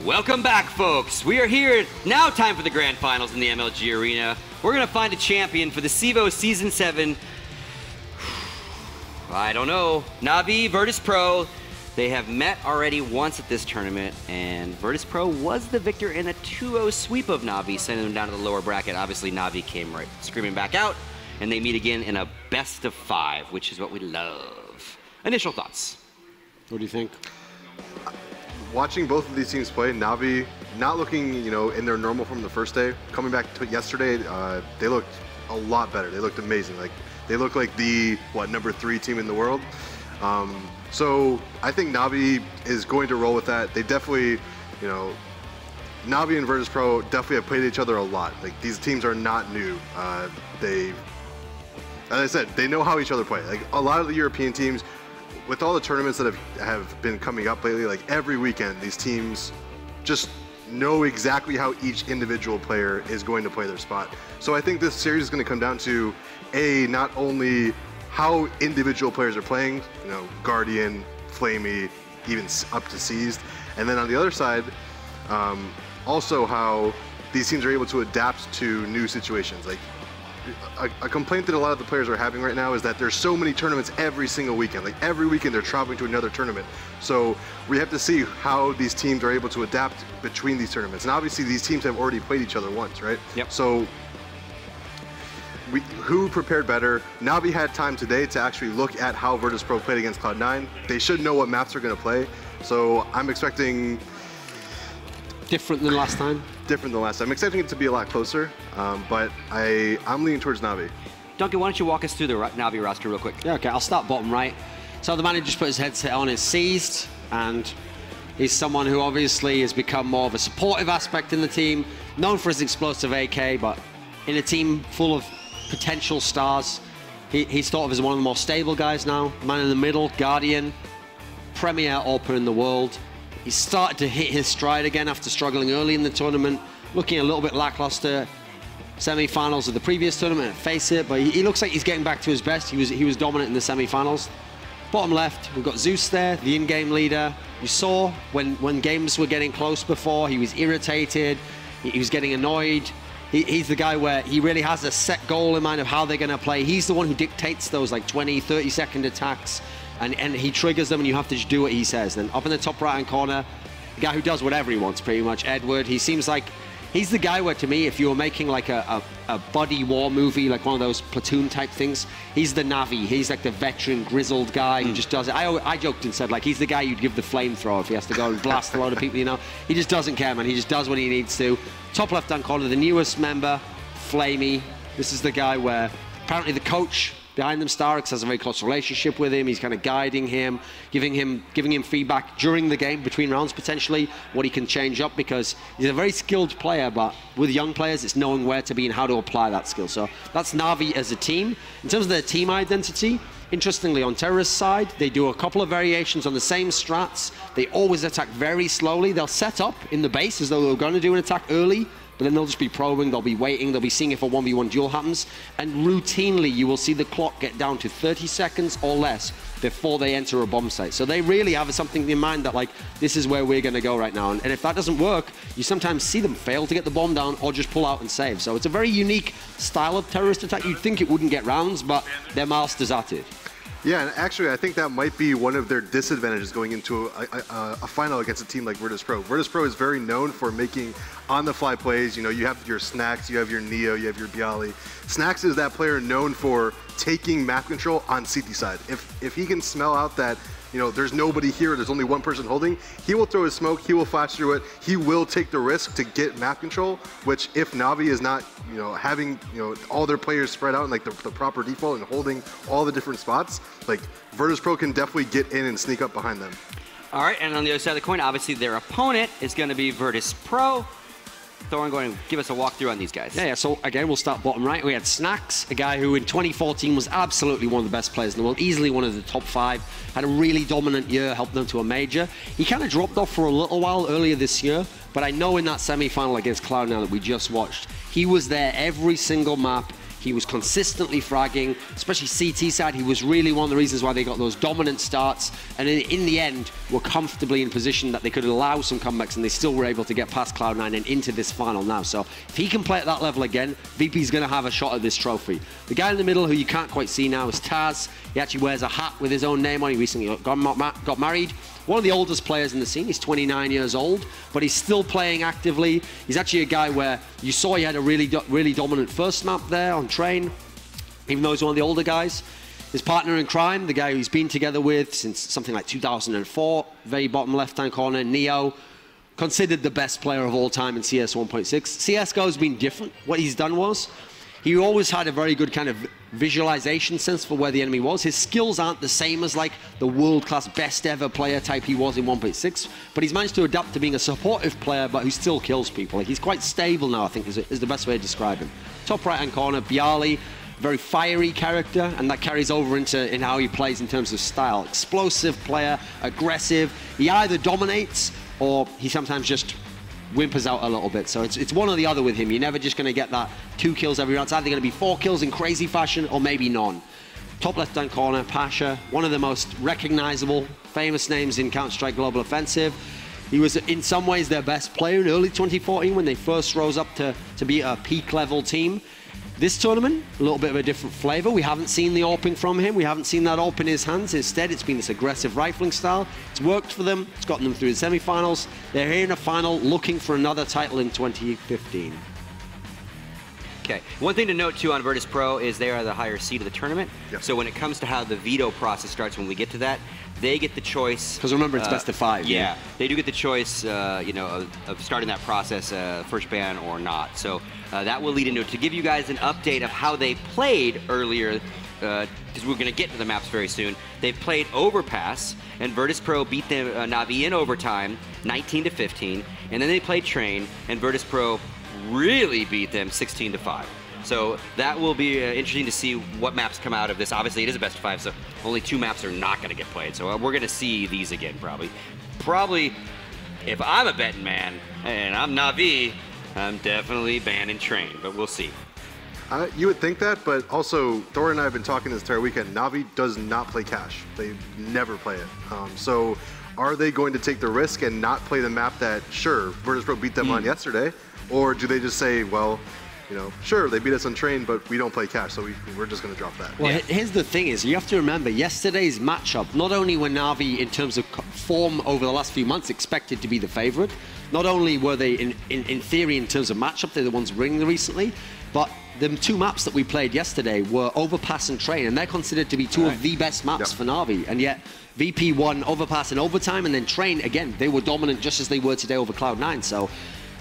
Welcome back, folks. We are here. Now time for the grand finals in the MLG Arena. We're going to find a champion for the CEVO Season 7. I don't know. Na'Vi, Virtus.Pro. They have met already once at this tournament, and Virtus.Pro was the victor in a 2-0 sweep of Na'Vi, sending them down to the lower bracket. Obviously, Na'Vi came right screaming back out, and they meet again in a best of 5, which is what we love. Initial thoughts. What do you think? Watching both of these teams play, Na'Vi not looking, in their normal from the first day. Coming back to yesterday, they looked a lot better. They looked amazing. Like they look like the number 3 team in the world. So I think Na'Vi is going to roll with that. They definitely, Na'Vi and Virtus.Pro definitely have played each other a lot. Like these teams are not new. As I said, they know how each other play. Like a lot of the European teams, with all the tournaments that have been coming up lately, like every weekend, these teams just know exactly how each individual player is going to play their spot. So I think this series is going to come down to, not only how individual players are playing, Guardian, Flamey, even up to Seized, and then on the other side, also how these teams are able to adapt to new situations. Like a complaint that a lot of the players are having right now is that there's so many tournaments every single weekend. Like every weekend they're traveling to another tournament. So we have to see how these teams are able to adapt between these tournaments. And obviously these teams have already played each other once, right? Yep. So who prepared better? Na'Vi had time today to actually look at how Virtus.Pro played against Cloud9. They should know what maps they're going to play. So I'm expecting... Different than last time? Different than last time. I'm expecting it to be a lot closer, but I'm leaning towards Na'Vi. Duncan, why don't you walk us through the Na'Vi roster real quick? Yeah, okay, I'll start bottom right. So the man who just put his headset on is Seized, and he's someone who obviously has become more of a supportive aspect in the team, known for his explosive AK, but in a team full of potential stars, he's thought of as one of the more stable guys now. Man in the middle, Guardian, premier AWPer in the world. He's started to hit his stride again after struggling early in the tournament, looking a little bit lackluster. Semi-finals of the previous tournament, face it, but he looks like he's getting back to his best. He was dominant in the semi-finals. Bottom left, we've got Zeus there, the in-game leader. You saw when games were getting close before, he was irritated, he was getting annoyed. He's the guy where he really has a set goal in mind of how they're going to play. He's the one who dictates those like 20, 30-second attacks. And he triggers them, and you have to just do what he says. Then up in the top right-hand corner, the guy who does whatever he wants, pretty much, Edward. He seems like he's the guy where, to me, if you were making like a buddy war movie, like one of those platoon type things, he's the Na'Vi. He's like the veteran, grizzled guy who just does it. I joked and said, like, he's the guy you'd give the flamethrower if he has to go and blast a lot of people, He just doesn't care, man. He just does what he needs to. Top left-hand corner, the newest member, Flamey. This is the guy where apparently the coach behind them, Starix, has a very close relationship with him. He's kind of guiding him, giving him feedback during the game, between rounds potentially, what he can change up, because he's a very skilled player, but with young players, it's knowing where to be and how to apply that skill. So that's Na'Vi as a team. In terms of their team identity, interestingly, on Terrorist side, they do a couple of variations on the same strats. They always attack very slowly. They'll set up in the base as though they're going to do an attack early, but then they'll just be probing, they'll be waiting, they'll be seeing if a 1v1 duel happens, and routinely you will see the clock get down to 30 seconds or less before they enter a bomb site. So they really have something in mind that, like, this is where we're going to go right now. And if that doesn't work, you sometimes see them fail to get the bomb down or just pull out and save. So it's a very unique style of terrorist attack. You'd think it wouldn't get rounds, but they're masters at it. Yeah, and actually, I think that might be one of their disadvantages going into a final against a team like Virtus.Pro. Virtus.Pro is very known for making on-the-fly plays. You have your Snacks, you have your Neo, you have your Bialy. Snacks is that player known for taking map control on CT side. If he can smell out that, there's nobody here, there's only one person holding, he will throw his smoke, he will flash through it, he will take the risk to get map control, which if Na'Vi is not, having, all their players spread out in like the proper default and holding all the different spots, like Virtus.Pro can definitely get in and sneak up behind them. All right, and on the other side of the coin, obviously their opponent is going to be Virtus.Pro. Thorin, going to give us a walkthrough on these guys. Yeah, so again, we'll start bottom right. We had Snacks, a guy who in 2014 was absolutely one of the best players in the world, easily one of the top 5, had a really dominant year, helped them to a major. He kind of dropped off for a little while earlier this year, but I know in that semi-final against Cloud9 that we just watched, he was there every single map. He was consistently fragging, especially CT side. He was really one of the reasons why they got those dominant starts. And in the end, were comfortably in position that they could allow some comebacks, and they still were able to get past Cloud9 and into this final now. So if he can play at that level again, VP's going to have a shot at this trophy. The guy in the middle who you can't quite see now is Taz. He actually wears a hat with his own name on. He recently got married. One of the oldest players in the scene. He's 29 years old, but he's still playing actively. He's actually a guy where you saw he had a really dominant first map there on Train, even though he's one of the older guys. His partner in crime, the guy who he's been together with since something like 2004, very bottom left-hand corner, Neo, considered the best player of all time in CS 1.6. CSGO's been different. What he's done was, he always had a very good kind of visualization sense for where the enemy was. His skills aren't the same as like the world-class best ever player type he was in 1.6, but he's managed to adapt to being a supportive player but who still kills people. He's quite stable now, I think is the best way to describe him. Top right-hand corner, Bialy, very fiery character, and that carries over in how he plays in terms of style. Explosive player, aggressive. He either dominates or he sometimes just whimpers out a little bit. So it's one or the other with him. You're never just going to get that 2 kills every round. It's either going to be 4 kills in crazy fashion or maybe none. Top left-hand corner, Pasha, one of the most recognizable, famous names in Counter-Strike Global Offensive. He was in some ways their best player in early 2014 when they first rose up to be a peak-level team. This tournament, a little bit of a different flavor. We haven't seen the AWPing from him. We haven't seen that AWP in his hands. Instead, it's been this aggressive rifling style. It's worked for them. It's gotten them through the semi-finals. They're here in a final looking for another title in 2015. Okay. One thing to note, too, on Virtus.Pro is they are the higher seed of the tournament. Yep. So when it comes to how the veto process starts when we get to that, they get the choice. Because remember, it's best of 5. Yeah, they do get the choice, you know, of starting that process, first ban or not. So that will lead into it. To give you guys an update of how they played earlier, because we're going to get to the maps very soon. They've played Overpass, and Virtus.Pro beat them, Na'Vi in overtime, 19-15. And then they played Train, and Virtus.Pro really beat them 16-5. So that will be interesting to see what maps come out of this. Obviously, it is a best of 5, so only 2 maps are not going to get played. So we're going to see these again, probably. Probably, if I'm a betting man and I'm Na'Vi, I'm definitely banning Train, but we'll see. You would think that, but also Thor and I have been talking this entire weekend. Na'Vi does not play cash. They never play it. So are they going to take the risk and not play the map that, sure, Virtus.Pro beat them on yesterday? Or do they just say, well, you know, sure, they beat us on Train, but we don't play cash, so we're just going to drop that. Well, here's the thing is, you have to remember, yesterday's matchup, not only were Na'Vi, in terms of form over the last few months, expected to be the favorite, not only were they, in theory, in terms of matchup, they're the ones winning recently, but the 2 maps that we played yesterday were Overpass and Train, and they're considered to be 2 of the best maps for Na'Vi, and yet VP won Overpass in overtime, and then Train, again, they were dominant just as they were today over Cloud9, so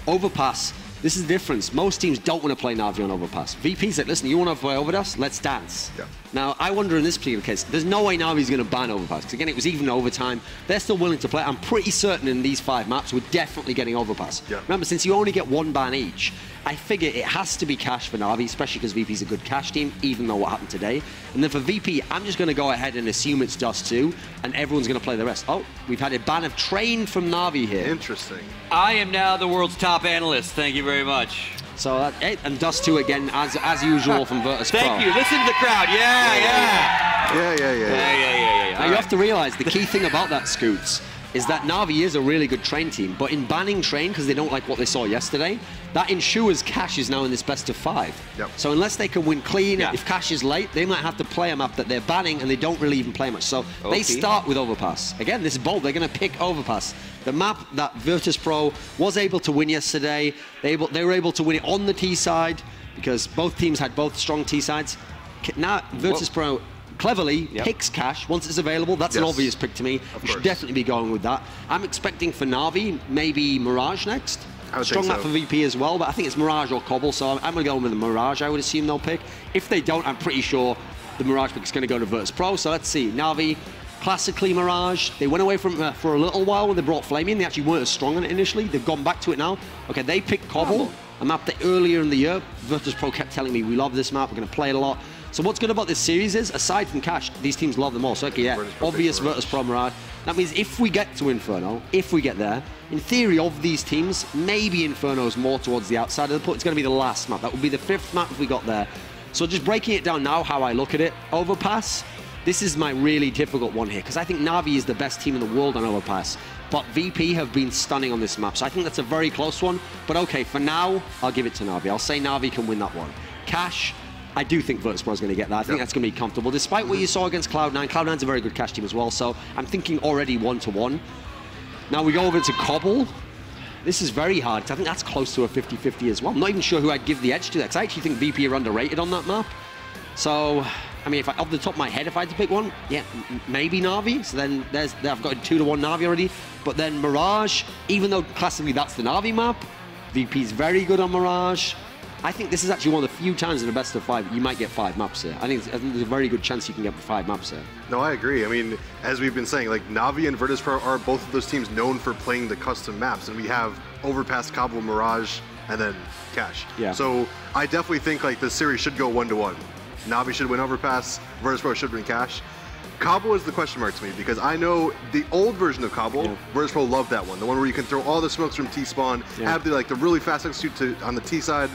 Overpass, this is the difference. Most teams don't want to play Na'Vi on Overpass. VP said, listen, you want to play Overpass? Let's dance. Yeah. Now, I wonder in this particular case, there's no way Na'Vi's going to ban Overpass. Because again, it was even overtime. They're still willing to play. I'm pretty certain in these 5 maps, we're definitely getting Overpass. Yeah. Remember, since you only get 1 ban each, I figure it has to be cash for Na'Vi, especially because VP's a good cash team, even though what happened today. And then for VP, I'm just going to go ahead and assume it's Dust 2, and everyone's going to play the rest. Oh, we've had a ban of Train from Na'Vi here. Interesting. I am now the world's top analyst. Thank you very much. So and Dust 2 again, as usual from Virtus.Pro. Thank you. Listen to the crowd. Yeah. Now you have to realize the key thing about that, Scoots, is that Na'Vi is a really good Train team, but in banning Train, because they don't like what they saw yesterday, that ensures Cash is now in this best of 5. Yep. So unless they can win clean, if Cash is late, they might have to play a map that they're banning, and they don't really even play much. So they start with Overpass. Again, this is bold. They're going to pick Overpass. The map that Virtus.Pro was able to win yesterday, they were able to win it on the T side, because both teams had both strong T sides. Now Virtus.Pro cleverly picks Cash once it's available. That's an obvious pick to me. We should definitely be going with that. I'm expecting for Na'Vi, maybe Mirage next. Strong map for VP as well, but I think it's Mirage or Cobble, so I'm going to go with the Mirage, I would assume they'll pick. If they don't, I'm pretty sure the Mirage pick is going to go to Virtus.Pro, so let's see. Na'Vi, classically Mirage. They went away from for a little while when they brought Flame in. They actually weren't as strong on it initially. They've gone back to it now. Okay, they picked Cobble, a map that earlier in the year, Virtus.Pro kept telling me, we love this map, we're going to play it a lot. So what's good about this series is, aside from Cash, these teams love them all. So okay, obvious Virtus.Pro Mirage. That means if we get to Inferno, if we get there, in theory of these teams, maybe Inferno's more towards the outside of the put. It's going to be the last map. That would be the 5th map if we got there. So just breaking it down now, how I look at it, Overpass, this is my really difficult one here, because I think Na'Vi is the best team in the world on Overpass, but VP have been stunning on this map, so I think that's a very close one. But okay, for now, I'll give it to Na'Vi. I'll say Na'Vi can win that one. Cash, I do think Virtus.Pro is going to get that. I think that's going to be comfortable, despite what you saw against Cloud9. Cloud9's a very good Cash team as well, so I'm thinking already 1-1. Now we go over to Cobble. This is very hard, because I think that's close to a 50-50 as well. I'm not even sure who I'd give the edge to, because I actually think VP are underrated on that map. So, I mean, if off the top of my head, if I had to pick one, yeah, maybe Na'Vi. So then I've got a 2-1 Na'Vi already. But then Mirage, even though classically that's the Na'Vi map, VP's very good on Mirage. I think this is actually one of the few times in a best of 5 you might get 5 maps here. I think there's a very good chance you can get 5 maps here. No, I agree. I mean, as we've been saying, like Na'Vi and Virtus.Pro are both of those teams known for playing the custom maps, and we have Overpass, Cobble, Mirage, and then Cash. Yeah. So I definitely think like the series should go 1-1. Na'Vi should win Overpass, Virtus.Pro should win Cash. Cobble is the question mark to me, because I know the old version of Cobble, Virtus.Pro loved that one. The one where you can throw all the smokes from T-spawn, have the really fast execute on the T side.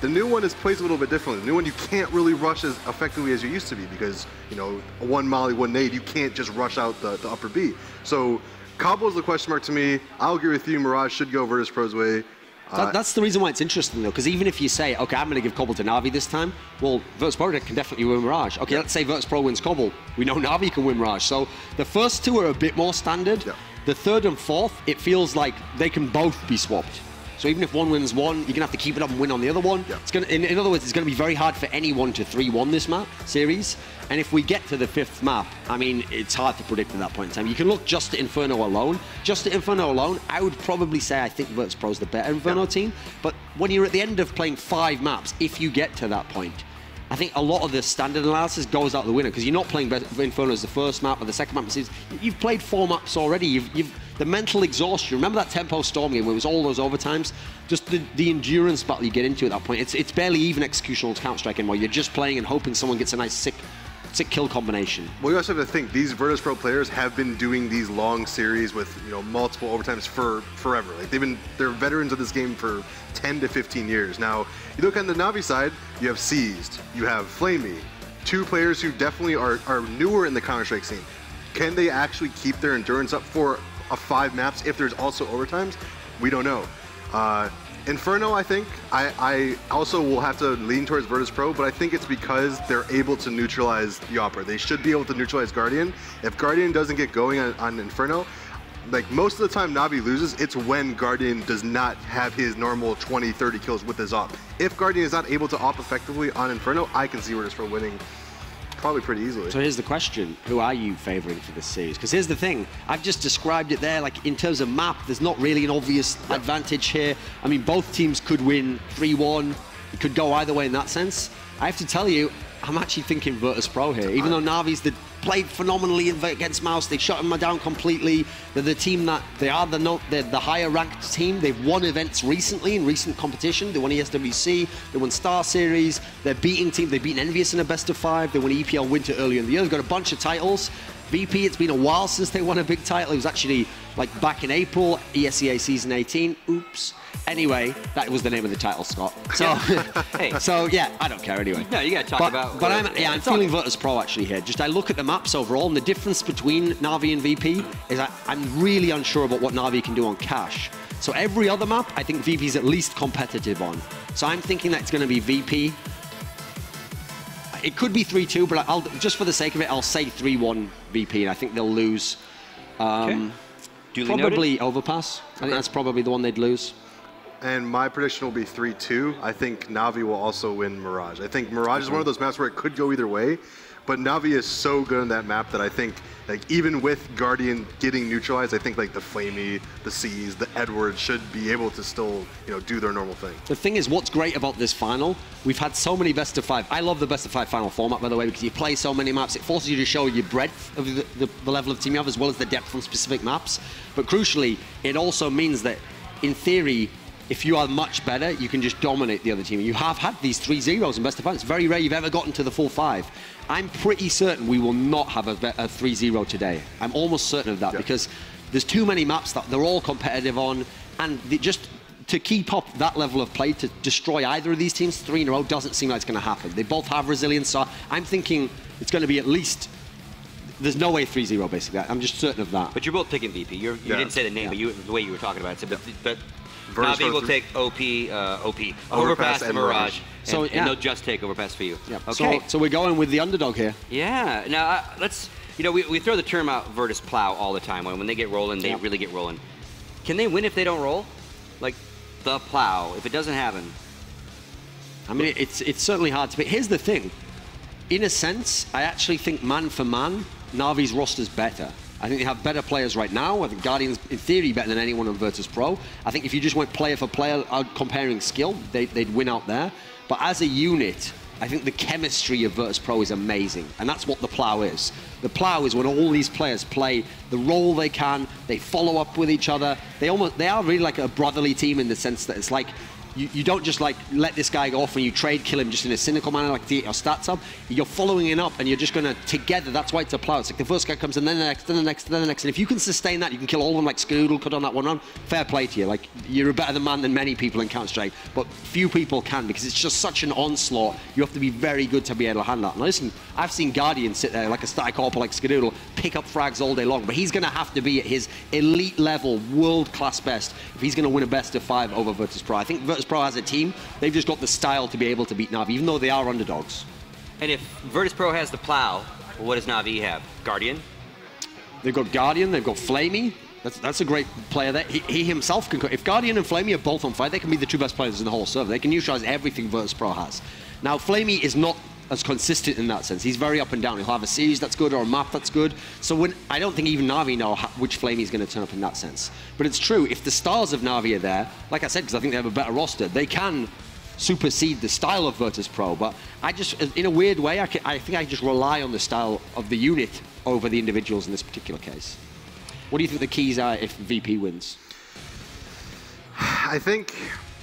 The new one plays a little bit differently. The new one, you can't really rush as effectively as you used to be, because, you know, a 1 molly, 1 nade, you can't just rush out the upper B. So Cobble is the question mark to me. I'll agree with you. Mirage should go Virtus.Pro's way. That's the reason why it's interesting, though, because even if you say, okay, I'm going to give Cobble to Na'Vi this time, well, Virtus.Pro can definitely win Mirage. Okay, let's say Virtus.Pro wins Cobble. We know Na'Vi can win Mirage. So the first two are a bit more standard. Yeah. The third and fourth, it feels like they can both be swapped. So even if one wins one, you're going to have to keep it up and win on the other one. Yeah. It's gonna, in other words, it's going to be very hard for anyone to 3-1 this map series. And if we get to the 5th map, I mean, it's hard to predict at that point in time. You can look just at Inferno alone. Just at Inferno alone, I would probably say I think Virtus.Pro's the better Inferno team. But when you're at the end of playing 5 maps, if you get to that point, I think a lot of the standard analysis goes out the winner, because you're not playing Inferno as the first map or the second map. You've played 4 maps already. The mental exhaustion. Remember that Tempo Storm game where it was all those overtimes? Just the endurance battle you get into at that point. It's barely even executional Counter-Strike anymore. You're just playing and hoping someone gets a nice sick kill combination. Well, you also have to think these Virtus.Pro players have been doing these long series with, you know, multiple overtimes for forever. Like they're veterans of this game for 10 to 15 years. Now, you look on the Na'Vi side, you have Seized, you have Flamey, 2 players who definitely are newer in the Counter-Strike scene. Can they actually keep their endurance up for 5 maps if there's also overtimes? We don't know. Inferno, I think, I also will have to lean towards Virtus.Pro, but I think it's because they're able to neutralize the Opera. They should be able to neutralize Guardian. If Guardian doesn't get going on Inferno, like most of the time Na'Vi loses, it's when Guardian does not have his normal 20, 30 kills with his op. If Guardian is not able to op effectively on Inferno, I can see Virtus.Pro winning probably pretty easily. So here's the question, who are you favoring for this series? Because here's the thing, I've just described it there, like in terms of map, there's not really an obvious advantage here. I mean, both teams could win 3-1, it could go either way in that sense. I have to tell you, I'm actually thinking Virtus.Pro here, even though Na'Vi's played phenomenally against Mouse. They shut them down completely. They're the team that they're the higher ranked team. They've won events recently in recent competition. They won ESWC. They won Star Series. They're beating team. They've beaten Envious in a best of 5. They won EPL Winter earlier in the year. They've got a bunch of titles. VP, it's been a while since they won a big title. It was actually like back in April, ESEA Season 18. Oops. Anyway, that was the name of the title, Scott. So, hey. So yeah, I don't care anyway. No, you gotta talk about. But I'm feeling Virtus.Pro actually here. Just I look at the maps overall, and the difference between Na'Vi and VP is I'm really unsure about what Na'Vi can do on Cash. So every other map, I think VP's at least competitive on. So I'm thinking that it's going to be VP. It could be 3-2, but I'll just for the sake of it, I'll say 3-1 VP, and I think they'll lose. Okay. Probably noted. Overpass. I think that's probably the one they'd lose. And my prediction will be 3-2. I think Na'Vi will also win Mirage. I think Mirage is one of those maps where it could go either way, but Na'Vi is so good on that map that I think, like, even with Guardian getting neutralized, I think like the Flamey, the Seas, the Edwards should be able to still, you know, do their normal thing. The thing is, what's great about this final, we've had so many best of 5. I love the best of 5 final format, by the way, because you play so many maps. It forces you to show your breadth of the level of team you have, as well as the depth on specific maps. But crucially, it also means that, in theory, if you are much better, you can just dominate the other team. You have had these 3-0s in best of 5. It's very rare you've ever gotten to the full 5. I'm pretty certain we will not have a 3-0 today. I'm almost certain of that, because there's too many maps that they're all competitive on, and just to keep up that level of play, to destroy either of these teams 3 in a row doesn't seem like it's going to happen. They both have resilience, so I'm thinking it's going to be at least... There's no way 3-0, basically. I'm just certain of that. But you're both picking VP. You didn't say the name, but the way you were talking about it. So, but Navi will take Overpass, and Mirage. So, and they'll just take Overpass for you. Yep. Okay. So we're going with the underdog here. Yeah. Now, let's... we throw the term out Virtus Plow all the time. When they get rolling, they really get rolling. Can they win if they don't roll? Like, the Plow, if it doesn't happen? I mean, it's certainly hard to pick. Here's the thing. In a sense, I actually think man for man, Navi's roster's better. I think they have better players right now. I think Guardian's, in theory, better than anyone on Virtus.Pro. I think if you just went player for player, comparing skill, they'd win out there. But as a unit, I think the chemistry of Virtus.Pro is amazing. And that's what the Plow is. The Plow is when all these players play the role they can, they follow up with each other. They are really like a brotherly team in the sense that it's like, you don't just like let this guy go off and you trade kill him just in a cynical manner like to get your stats up. You're following him up and you're just going to together. That's why it's a Plow. It's like the first guy comes and then the next, then the next, then the next. And if you can sustain that, you can kill all of them like Scoodle could on that one run. Fair play to you. Like you're a better man than many people in Counter-Strike, but few people can because it's just such an onslaught. You have to be very good to be able to handle that. And listen, I've seen Guardian sit there like a static corper like Scoodle, pick up frags all day long, but he's going to have to be at his elite level, world-class best if he's going to win a best of 5 over Virtus.Pro. I think Virtus.Pro as a team, they've just got the style to be able to beat Navi, even though they are underdogs. And if Virtus.Pro has the Plow, what does Navi have? Guardian? They've got Guardian, they've got Flamey. That's a great player there. He himself can... If Guardian and Flamey are both on fire, they can be the 2 best players in the whole server. They can neutralize everything Virtus.Pro has. Now, Flamey is not as consistent in that sense. He's very up and down. He'll have a series that's good or a map that's good. So I don't think even Navi know which Flamey is going to turn up in that sense. But it's true, if the stars of Navi are there, like I said, because I think they have a better roster, they can supersede the style of Virtus.Pro. But I just, in a weird way, I think I just rely on the style of the unit over the individuals in this particular case. What do you think the keys are if VP wins? I think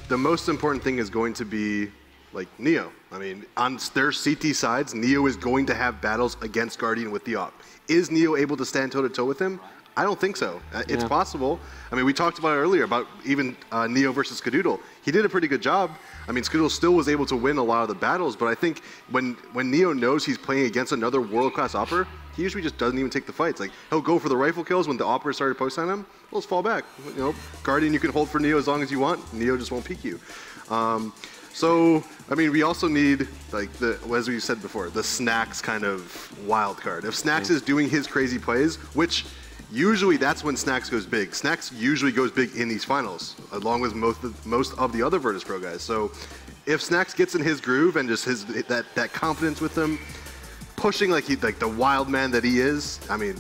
the most important thing is going to be like Neo. I mean, on their CT sides, Neo is going to have battles against Guardian with the AWP. Is Neo able to stand toe-to-toe with him? I don't think so. It's possible. I mean, we talked about it earlier about even Neo versus Skadoodle. He did a pretty good job. I mean, Skadoodle still was able to win a lot of the battles, but I think when Neo knows he's playing against another world-class opper, he usually just doesn't even take the fights. Like, he'll go for the rifle kills when the opper started posting on him. Well, let's fall back. You know, Guardian, you can hold for Neo as long as you want. Neo just won't peek you. So, I mean, we also need, like, as we said before, the Snacks kind of wild card. If Snacks is doing his crazy plays, which usually that's when Snacks goes big. Snacks usually goes big in these finals, along with most of the other Virtus.Pro guys. So, if Snacks gets in his groove and just that confidence with him, pushing like the wild man that he is, I mean,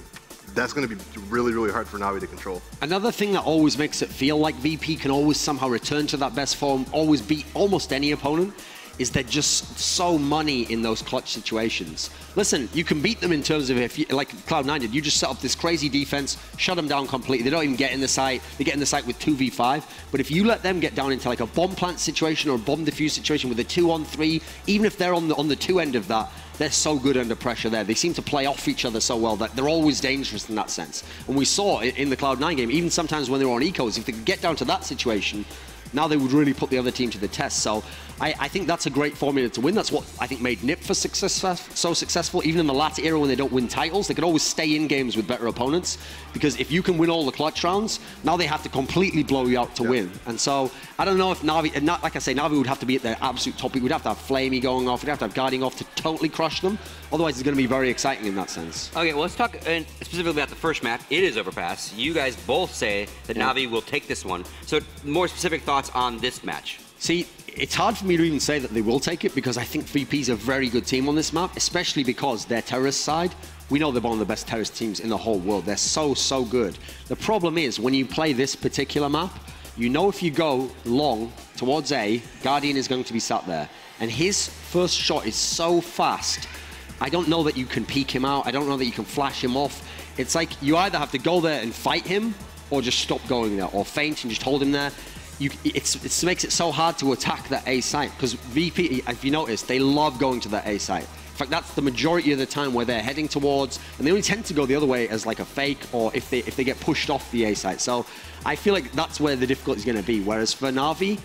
that's going to be really, really hard for Navi to control. Another thing that always makes it feel like VP can always somehow return to that best form, always beat almost any opponent, is they're just so money in those clutch situations. Listen, you can beat them in terms of if you, like Cloud9 did, you just set up this crazy defense, shut them down completely. They don't even get in the site. They get in the site with 2v5. But if you let them get down into like a bomb plant situation or a bomb defuse situation with a 2-on-3, even if they're on the 2 end of that, they're so good under pressure there. They seem to play off each other so well that they're always dangerous in that sense. And we saw in the Cloud9 game, even sometimes when they were on ecos, if they could get down to that situation, now they would really put the other team to the test. So I think that's a great formula to win. That's what I think made NIP so successful. Even in the latter era when they don't win titles, they could always stay in games with better opponents. Because if you can win all the clutch rounds, now they have to completely blow you out to win. And so I don't know if Navi, like I say, Navi would have to be at their absolute top. We'd have to have Flamey going off. We'd have to have Guardian off to totally crush them. Otherwise, it's going to be very exciting in that sense. Okay, well, let's talk specifically about the first map. It is Overpass. You guys both say that Navi will take this one. So more specific thoughts on this match. See, it's hard for me to even say that they will take it because I think VP's a very good team on this map, especially because their terrorist side, we know they're one of the best terrorist teams in the whole world. They're so good. The problem is when you play this particular map, you know if you go long towards A, Guardian is going to be sat there. And his first shot is so fast, I don't know that you can peek him out. I don't know that you can flash him off. It's like you either have to go there and fight him or just stop going there or feint and just hold him there. It makes it so hard to attack that A site because VP, if you notice, they love going to that A site. fact, that's the majority of the time where they're heading towards, and they only tend to go the other way as like a fake, or if they get pushed off the A site. So I feel like that's where the difficulty is going to be. Whereas for Na'Vi,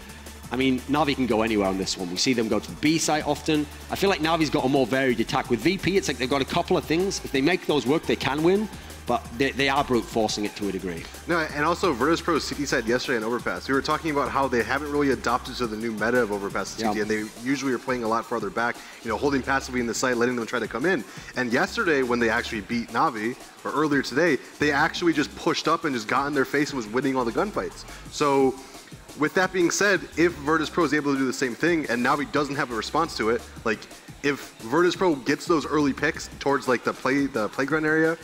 I mean, Na'Vi can go anywhere on this one. We see them go to the B site often. I feel like Na'Vi's got a more varied attack. With VP, it's like they've got a couple of things. If they make those work, they can win. But they are brute forcing it to a degree. No, and also Virtus.Pro CT side yesterday in Overpass, we were talking about how they haven't really adopted to the new meta of Overpass CT, and they usually are playing a lot farther back, you know, holding passively in the site, letting them try to come in. And yesterday, when they actually beat Na'Vi, or earlier today, they actually just pushed up and just got in their face and was winning all the gunfights. So, with that being said, if Virtus.Pro is able to do the same thing and Na'Vi doesn't have a response to it, like if Virtus.Pro gets those early picks towards like the playground area,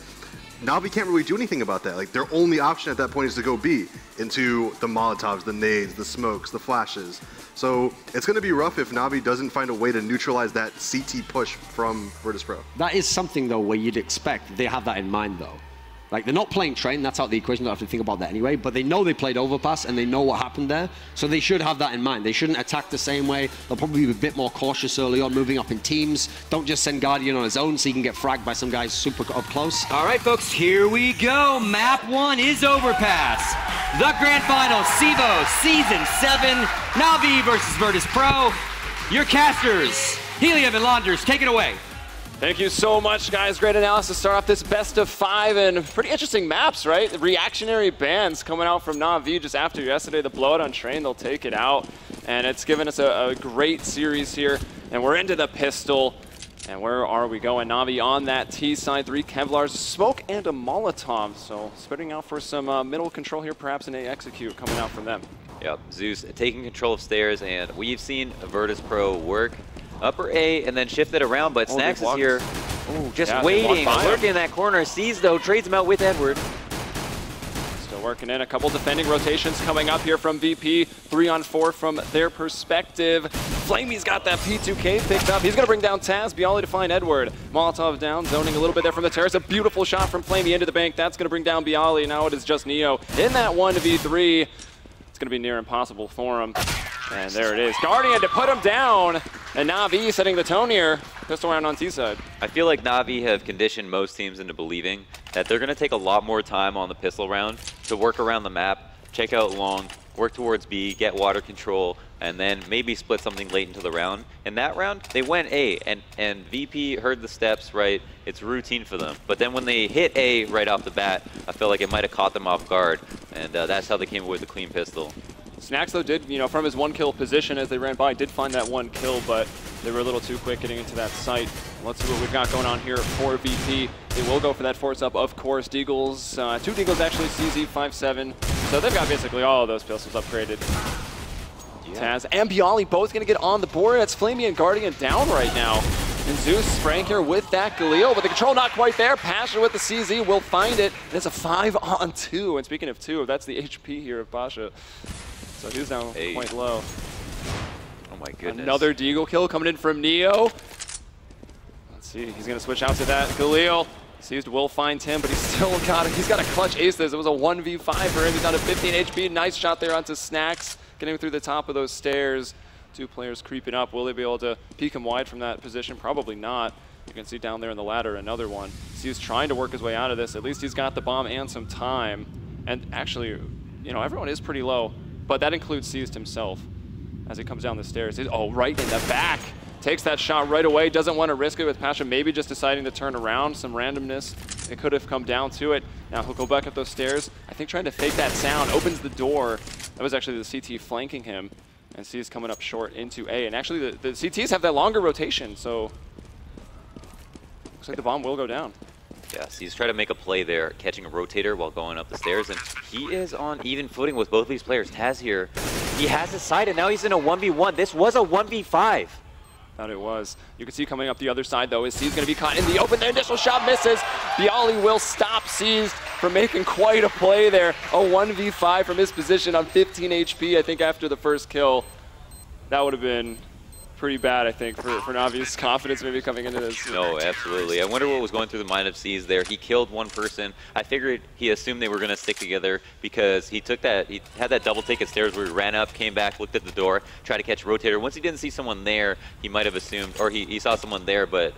Na'Vi can't really do anything about that. Like, their only option at that point is to go B into the Molotovs, the nades, the smokes, the flashes. So it's going to be rough if Na'Vi doesn't find a way to neutralize that CT push from Virtus.Pro. That is something, though, where you'd expect they have that in mind, though. Like, they're not playing train, that's out of the equation, don't have to think about that anyway, but they know they played Overpass and they know what happened there, so they should have that in mind. They shouldn't attack the same way. They'll probably be a bit more cautious early on, moving up in teams. Don't just send Guardian on his own so he can get fragged by some guys super up close. All right, folks, here we go. Map 1 is Overpass. The grand final, CEVO Season 7, Na'Vi versus Virtus.Pro. Your casters, Helium and Launders, take it away. Thank you so much, guys. Great analysis to start off this best of 5 and pretty interesting maps, right? The reactionary bans coming out from Na'Vi just after yesterday. The blowout on Train, they'll take it out. And it's given us a great series here. And we're into the pistol. And where are we going? Na'Vi on that T side, 3 Kevlars, smoke, and a Molotov. So spreading out for some middle control here, perhaps an A execute coming out from them. Yep, Zeus taking control of stairs, and we've seen Virtus.Pro work upper A and then shift it around, but Snacks is here. Ooh, just waiting, lurking in that corner. Sees though, trades him out with Edward. Still working in a couple defending rotations coming up here from VP. 3-on-4 from their perspective. Flamey's got that P2K picked up. He's going to bring down Taz. Bialy to find Edward. Molotov down, zoning a little bit there from the terrace. A beautiful shot from Flamey into the bank. That's going to bring down Bialy. Now it is just Neo in that 1v3. It's going to be near impossible for him. And there it is. Guardian to put him down. And Na'Vi setting the tone here. Pistol round on T-side. I feel like Na'Vi have conditioned most teams into believing that they're going to take a lot more time on the pistol round to work around the map, check out long, work towards B, get water control, and then maybe split something late into the round. In that round, they went A, and VP heard the steps, right? It's routine for them. But then when they hit A right off the bat, I feel like it might have caught them off guard, and that's how they came away with a clean pistol. Snacks, though, did, from his 1-kill position as they ran by, did find that 1 kill, but they were a little too quick getting into that site. Let's see what we've got going on here for VP. They will go for that force up, of course. Deagles, 2 Deagles actually, CZ 5-7. So they've got basically all of those pistols upgraded. Taz and Bialy both going to get on the board. That's Flamey and Guardian down right now. And Zeus spraying here with that Galil, but the control not quite there. Pasha with the CZ will find it. And it's a 5-on-2. And speaking of 2, that's the HP here of Pasha. So he's down quite low. Oh my goodness. Another Deagle kill coming in from Neo. Let's see, he's gonna switch out to that Galil. Seized will find him, but he's got a clutch ace this. It was a 1v5 for him. He's down to 15 HP. Nice shot there onto Snacks, getting him through the top of those stairs. 2 players creeping up. Will they be able to peek him wide from that position? Probably not. You can see down there in the ladder another one. So he's trying to work his way out of this. At least he's got the bomb and some time. And actually, everyone is pretty low. But that includes Seized himself as he comes down the stairs. Oh, right in the back. Takes that shot right away. Doesn't want to risk it with Pasha. Maybe just deciding to turn around. Some randomness. It could have come down to it. Now he'll go back up those stairs. I think trying to fake that sound. Opens the door. That was actually the CT flanking him. And Seized coming up short into A. And actually the CTs have that longer rotation. So looks like the bomb will go down. Yes, he's trying to make a play there, catching a rotator while going up the stairs, and he is on even footing with both of these players. Taz here, he has his side, and now he's in a 1v1. This was a 1v5. Thought it was. You can see coming up the other side, though, is Seized going to be caught in the open. The initial shot misses. Bialy will stop Seized from making quite a play there. A 1v5 from his position on 15 HP, I think, after the first kill. That would have been pretty bad, I think, for Navi's confidence maybe coming into this. No, absolutely. I wonder what was going through the mind of CEVO there. He killed one person. I figured he assumed they were going to stick together because he took that, he had that double take at stairs where he ran up, came back, looked at the door, tried to catch a rotator. Once he didn't see someone there, he might have assumed, or he saw someone there, but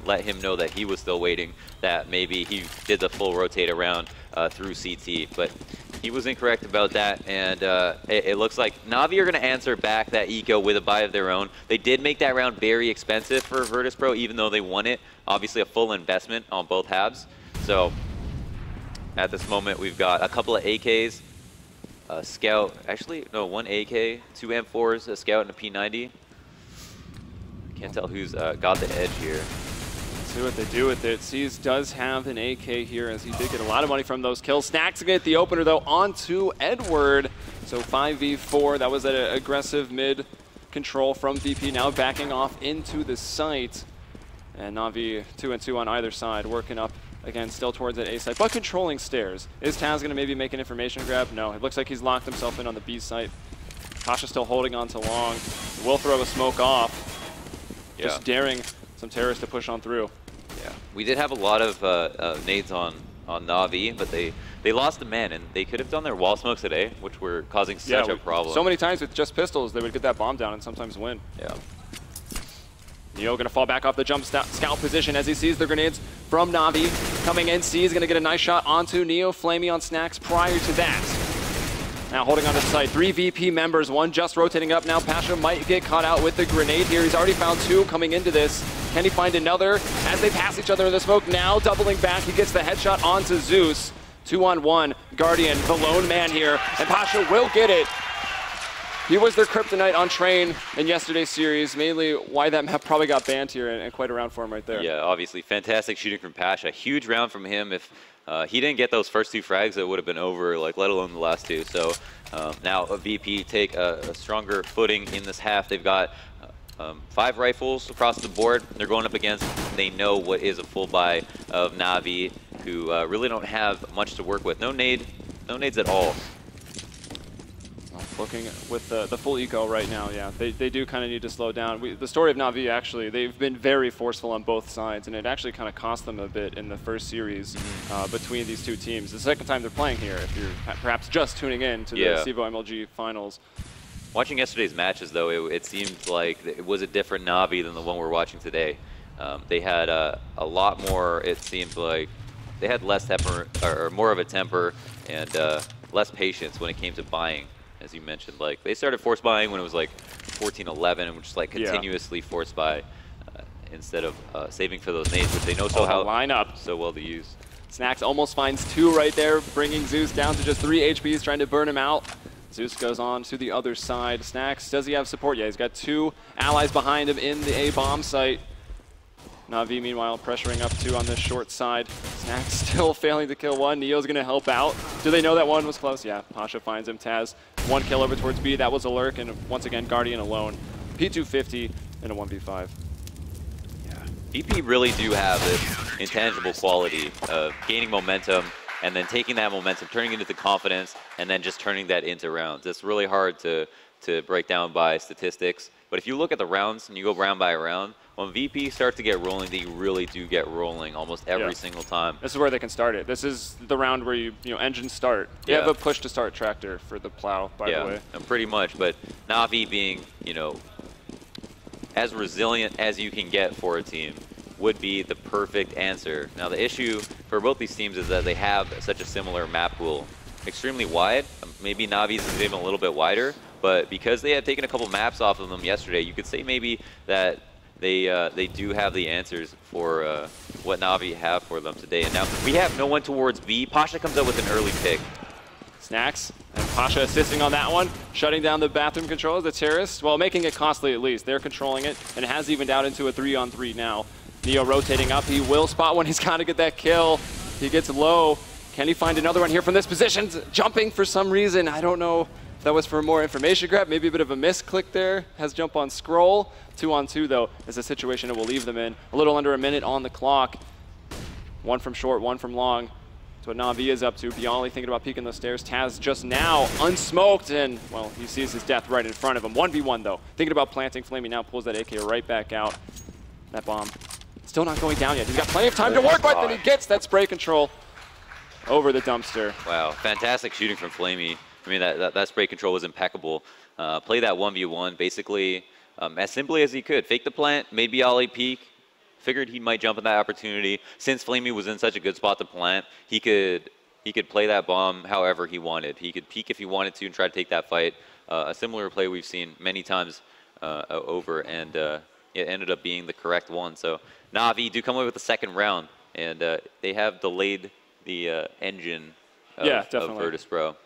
let him know that he was still waiting, that maybe he did the full rotate around through CT. But he was incorrect about that, and it looks like Navi are going to answer back that eco with a buy of their own. They did make that round very expensive for Virtus.Pro, even though they won it. Obviously a full investment on both halves. So at this moment, we've got a couple of AKs, a Scout, actually, no, one AK, two M4s, a Scout, and a P90. Can't tell who's got the edge here. See what they do with it. CEVO does have an AK here, as he did get a lot of money from those kills. Snacks get the opener, though, onto Edward. So 5v4, that was an aggressive mid control from VP, now backing off into the site. And Navi 2 and 2 on either side, working up, again, still towards that A site, but controlling stairs. Is Taz going to maybe make an information grab? No, it looks like he's locked himself in on the B site. Pasha still holding on to long. Will throw a smoke off, just daring some terrorists to push on through. Yeah, we did have a lot of nades on Navi, but they lost the man, and they could have done their wall smokes today, which were causing such a problem. So many times with just pistols, they would get that bomb down and sometimes win. Yeah. Neo going to fall back off the jump scout position as he sees the grenades from Navi coming in. C is going to get a nice shot onto Neo. Flamey on Snacks prior to that. Now holding on to sight, 3 VP members, one just rotating up. Now Pasha might get caught out with the grenade here. He's already found 2 coming into this. Can he find another as they pass each other in the smoke? Now doubling back, he gets the headshot onto Zeus. 2-on-1, Guardian, the lone man here, and Pasha will get it. He was their kryptonite on Train in yesterday's series, mainly why that map probably got banned here, and quite a round for him right there. Yeah, obviously, fantastic shooting from Pasha. Huge round from him. If he didn't get those first 2 frags, it would have been over, like, let alone the last 2. So now a VP take a stronger footing in this half. They've got 5 rifles across the board. They're going up against, they know what is a full buy of Navi, who really don't have much to work with. No nades at all. Looking with the full eco right now, yeah, they do kind of need to slow down. The story of Navi, actually, they've been very forceful on both sides, and it actually kind of cost them a bit in the first series between these 2 teams. The second time they're playing here, if you're perhaps just tuning in to the CEVO MLG finals. Watching yesterday's matches, though, it seemed like it was a different Navi than the one we're watching today. They had a lot more, it seemed like, they had less temper, or more of a temper, and less patience when it came to buying. As you mentioned, like they started force buying when it was like 14-11 and just like continuously force buy instead of saving for those nades, which they know line up so well to use. Snacks almost finds 2 right there, bringing Zeus down to just 3 HPs, trying to burn him out. Zeus goes on to the other side. Snacks, does he have support? Yeah, he's got 2 allies behind him in the A bomb site. Navi, meanwhile, pressuring up 2 on this short side. Snacks still failing to kill 1. Neo's going to help out. Do they know that 1 was close? Yeah, Pasha finds him. Taz, 1 kill over towards B. That was a lurk, and once again, Guardian alone. P250 in a 1v5. Yeah, VP really do have this intangible quality of gaining momentum and then taking that momentum, turning it into confidence, and then just turning that into rounds. It's really hard to break down by statistics. But if you look at the rounds and you go round by round, when VP starts to get rolling, they really do get rolling almost every single time. This is where they can start it. This is the round where you engine start. They have a push to start tractor for the plow, by the way. Pretty much. But Navi being, as resilient as you can get for a team would be the perfect answer. Now the issue for both these teams is that they have such a similar map pool. Extremely wide. Maybe Navi's is even a little bit wider, but because they had taken a couple maps off of them yesterday, you could say maybe that they do have the answers for what Navi have for them today. And now we have no one towards B. Pasha comes up with an early pick. Snacks and Pasha assisting on that one, shutting down the bathroom controls, the terrorists, well, making it costly at least. They're controlling it, and it has evened out into a 3-on-3 now. Neo rotating up. He will spot one. He's got to get that kill. He gets low. Can he find another one here from this position? Jumping for some reason. I don't know if that was for more information grab. Maybe a bit of a misclick there. Has jump on scroll. 2-on-2 though is a situation it will leave them in. A little under a minute on the clock. 1 from short, 1 from long. That's what Na'Vi is up to. Bialy thinking about peeking those stairs. Taz just now unsmoked, and, well, he sees his death right in front of him. 1v1, though. Thinking about planting. Flamey now pulls that AK right back out. That bomb still not going down yet. He's got plenty of time to work with, and he gets that spray control over the dumpster. Wow, fantastic shooting from Flamey. I mean, that spray control was impeccable. Play that 1v1 basically as simply as he could. Fake the plant, made Bialy peek. Figured he might jump in that opportunity. Since Flamey was in such a good spot to plant, he could play that bomb however he wanted. He could peek if he wanted to and try to take that fight. A similar play we've seen many times over, and it ended up being the correct one. So Na'Vi do come away with the second round, and they have delayed the engine of Virtus.Pro.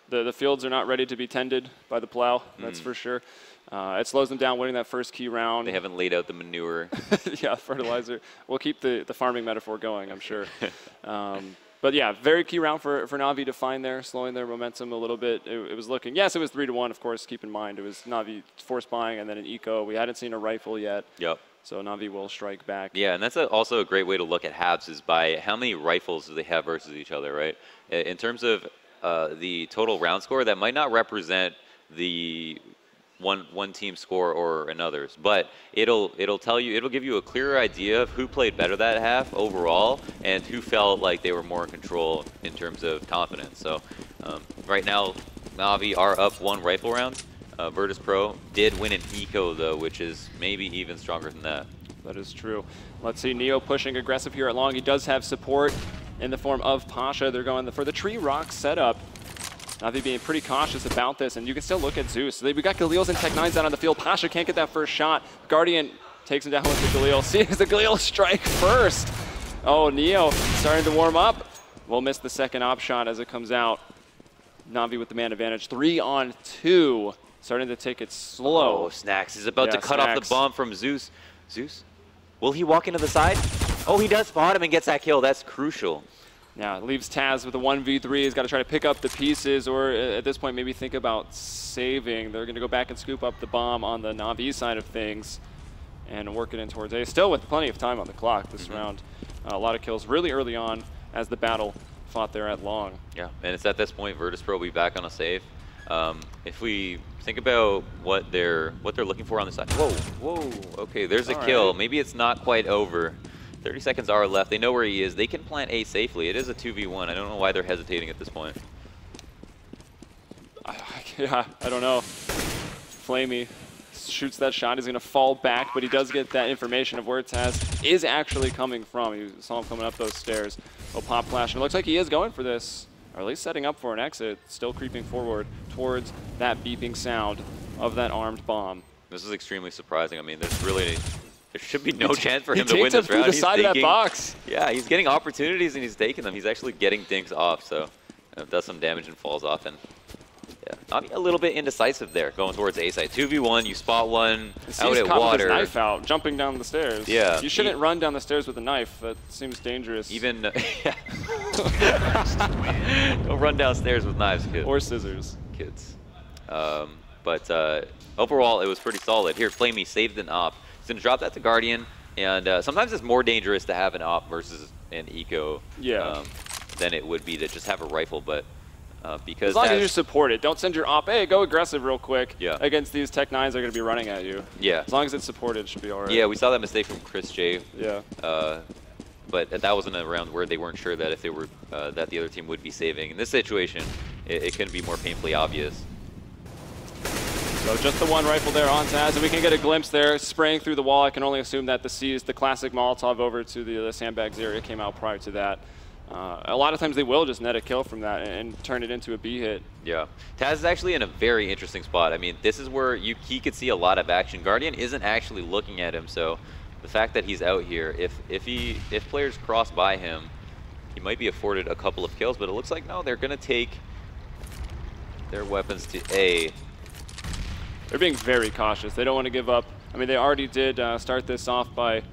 The fields are not ready to be tended by the plow, that's for sure. It slows them down winning that first key round. They haven't laid out the manure. Yeah, fertilizer. We'll keep the farming metaphor going, I'm sure. But yeah, very key round for Na'Vi to find there, slowing their momentum a little bit. It was looking, yes, it was 3-1, of course, keep in mind. It was Na'Vi force buying and then an eco. We hadn't seen a rifle yet. Yep. So Na'Vi will strike back. Yeah, and that's also a great way to look at halves is by how many rifles do they have versus each other, right? In terms of the total round score, that might not represent the one team score or another's, but it'll give you a clearer idea of who played better that half overall and who felt like they were more in control in terms of confidence. So right now, Na'Vi are up 1 rifle round. Virtus.Pro did win an eco though, which is maybe even stronger than that. That is true. Let's see, Neo pushing aggressive here at long. He does have support in the form of Pasha. They're going for the tree rock setup. Na'Vi being pretty cautious about this, and you can still look at Zeus. We got Galil's and Tech9's out on the field. Pasha can't get that first shot. Guardian takes him down with the Galil. Sees the Galil strike first. Oh, Neo starting to warm up. We'll miss the second op shot as it comes out. Na'Vi with the man advantage. 3-on-2. Starting to take it slow. Oh, Snacks is about to cut off the bomb from Zeus. Zeus? Will he walk into the side? Oh, he does spot him and gets that kill. That's crucial. Yeah, it leaves Taz with a 1v3. He's got to try to pick up the pieces, or at this point maybe think about saving. They're going to go back and scoop up the bomb on the Na'Vi side of things and work it in towards A. Still with plenty of time on the clock this round. A lot of kills really early on as the battle fought there at long. Yeah, and it's at this point Virtus.Pro will be back on a save. If we think about what they're looking for on the side. Whoa, okay, there's a kill. Maybe it's not quite over. 30 seconds are left. They know where he is. They can plant A safely. It is a 2v1. I don't know why they're hesitating at this point. Yeah, I don't know. Flamey shoots that shot. He's going to fall back, but he does get that information of where Taz is actually coming from. You saw him coming up those stairs. Oh, pop flash. And it looks like he is going for this, or at least setting up for an exit. Still creeping forward towards that beeping sound of that armed bomb. This is extremely surprising. I mean, there should be no chance for him to win this round. He takes him through the side of that box. Yeah, he's getting opportunities and he's taking them. He's actually getting dinks off, so does some damage and falls off. And yeah, a little bit indecisive there, going towards A side. 2v1, you spot one out at water. With his knife out, jumping down the stairs. Yeah. You shouldn't run down the stairs with a knife. That seems dangerous. Even, don't run downstairs with knives, kids. Or scissors. Kids. But overall, it was pretty solid. Here, Flamey saved an op. He's going to drop that to Guardian, and sometimes it's more dangerous to have an op versus an eco than it would be to just have a rifle, but because as long as you support it, don't send your op, hey, go aggressive real quick against these Tech9s that are going to be running at you. Yeah. As long as it's supported, it should be all right. Yeah, we saw that mistake from Chris J. Yeah. But that wasn't a round where they weren't sure that if they were that the other team would be saving. In this situation, it couldn't be more painfully obvious. So just the one rifle there on Taz, and we can get a glimpse there spraying through the wall. I can only assume that the classic Molotov over to the sandbags area came out prior to that. A lot of times they will just net a kill from that and turn it into a B hit. Yeah. Taz is actually in a very interesting spot. I mean, this is where he could see a lot of action. Guardian isn't actually looking at him, so the fact that he's out here, if players cross by him, he might be afforded a couple of kills, but it looks like no, they're going to take their weapons to A. They're being very cautious. They don't want to give up. I mean, they already did start this off by,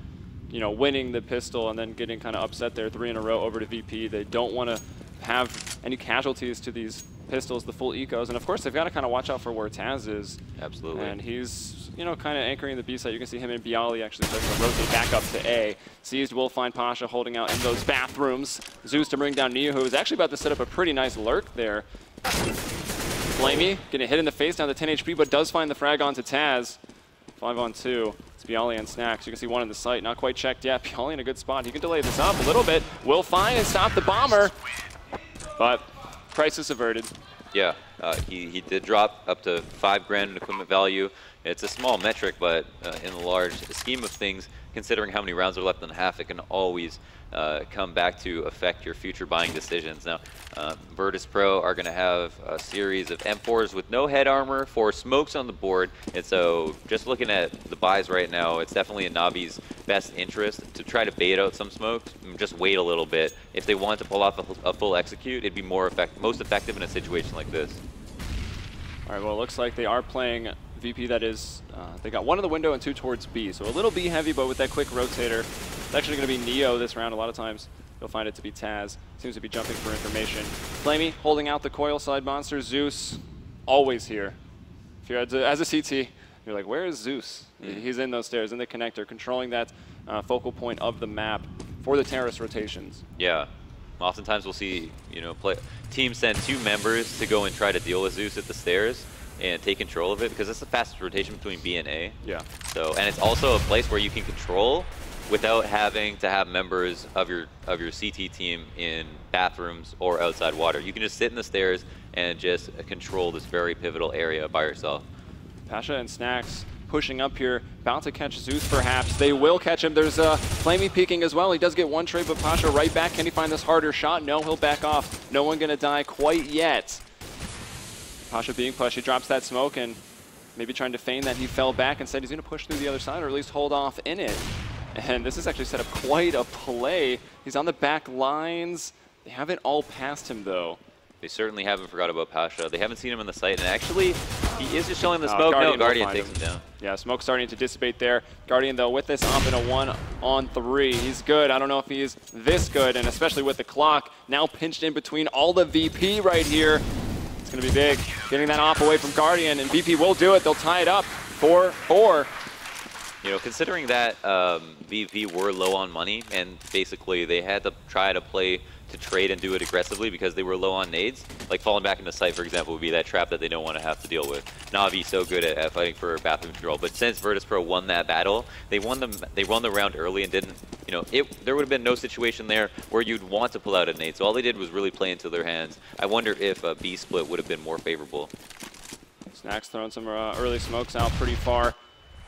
winning the pistol and then getting kind of upset there 3 in a row over to VP. They don't want to have any casualties to these pistols, the full ecos, and of course they've got to kind of watch out for where Taz is. Absolutely. And he's, you know, kind of anchoring the B site. You can see him and Bialy actually starting to rotate back up to A. Seized will find Pasha holding out in those bathrooms. Zeus to bring down Neo, who is actually about to set up a pretty nice lurk there. Flamey getting hit in the face down to 10 HP, but does find the frag onto Taz. 5-on-2. It's Bialy and Snacks. You can see one in the site, not quite checked yet. Bialy in a good spot. He can delay this up a little bit. Will find and stop the bomber, but crisis averted. Yeah, he did drop up to $5,000 in equipment value. It's a small metric, but in the large scheme of things, considering how many rounds are left in the half, it can always come back to affect your future buying decisions. Now, Virtus.Pro are going to have a series of M4s with no head armor, 4 smokes on the board, and so just looking at the buys right now, it's definitely in Navi's best interest to try to bait out some smokes and just wait a little bit. If they want to pull off a full execute, it'd be most effective in a situation like this. All right, well, it looks like they are playing VP. That is, they got 1 in the window and 2 towards B, so a little B heavy, but with that quick rotator. It's actually going to be Neo this round. A lot of times you'll find it to be Taz. Seems to be jumping for information. Flamey holding out the coil side monster. Zeus always here. If you're as a CT, you're like, where is Zeus? He's in those stairs, in the connector, controlling that focal point of the map for the terrorist rotations. Yeah. Oftentimes we'll see, you know, teams send 2 members to go and try to deal with Zeus at the stairs and take control of it, because it's the fastest rotation between B and A. Yeah. So, and it's also a place where you can control without having to have members of your CT team in bathrooms or outside water. You can just sit in the stairs and just control this very pivotal area by yourself. Pasha and Snacks pushing up here, about to catch Zeus perhaps. They will catch him. There's Flamey peeking as well. He does get 1 trade, but Pasha right back. Can he find this harder shot? No, he'll back off. No one gonna die quite yet. Pasha being pushed. He drops that smoke and maybe trying to feign that he fell back. Instead, he's gonna push through the other side, or at least hold off in it. And this has actually set up quite a play. He's on the back lines. They haven't all passed him though. They certainly haven't forgot about Pasha. They haven't seen him in the site, and actually, he is just showing the smoke. No, Guardian takes him down. Yeah, smoke starting to dissipate there. Guardian, though, with this up in a 1-on-3. He's good. I don't know if he's this good, and especially with the clock now pinched in between all the VP right here. It's going to be big. Getting that off away from Guardian, and VP will do it. They'll tie it up 4-4. You know, considering that VP were low on money, and basically they had to try to play to trade and do it aggressively because they were low on nades, like falling back into sight, for example, would be that trap that they don't want to have to deal with. Navi's so good at fighting for bathroom control, but since Virtus.Pro won that battle, they won the round early and didn't, you know, there would have been no situation there where you'd want to pull out a nade, so all they did was really play into their hands. I wonder if a B split would have been more favorable. Snacks throwing some early smokes out pretty far,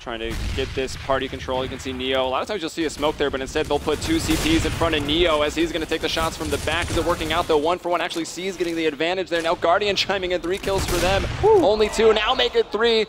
trying to get this party control. You can see Neo. A lot of times you'll see a smoke there, but instead they'll put 2 CTs in front of Neo as he's going to take the shots from the back. Is it working out though? 1-for-1 actually sees getting the advantage there. Now Guardian chiming in, 3 kills for them. Woo. Only 2, now make it 3.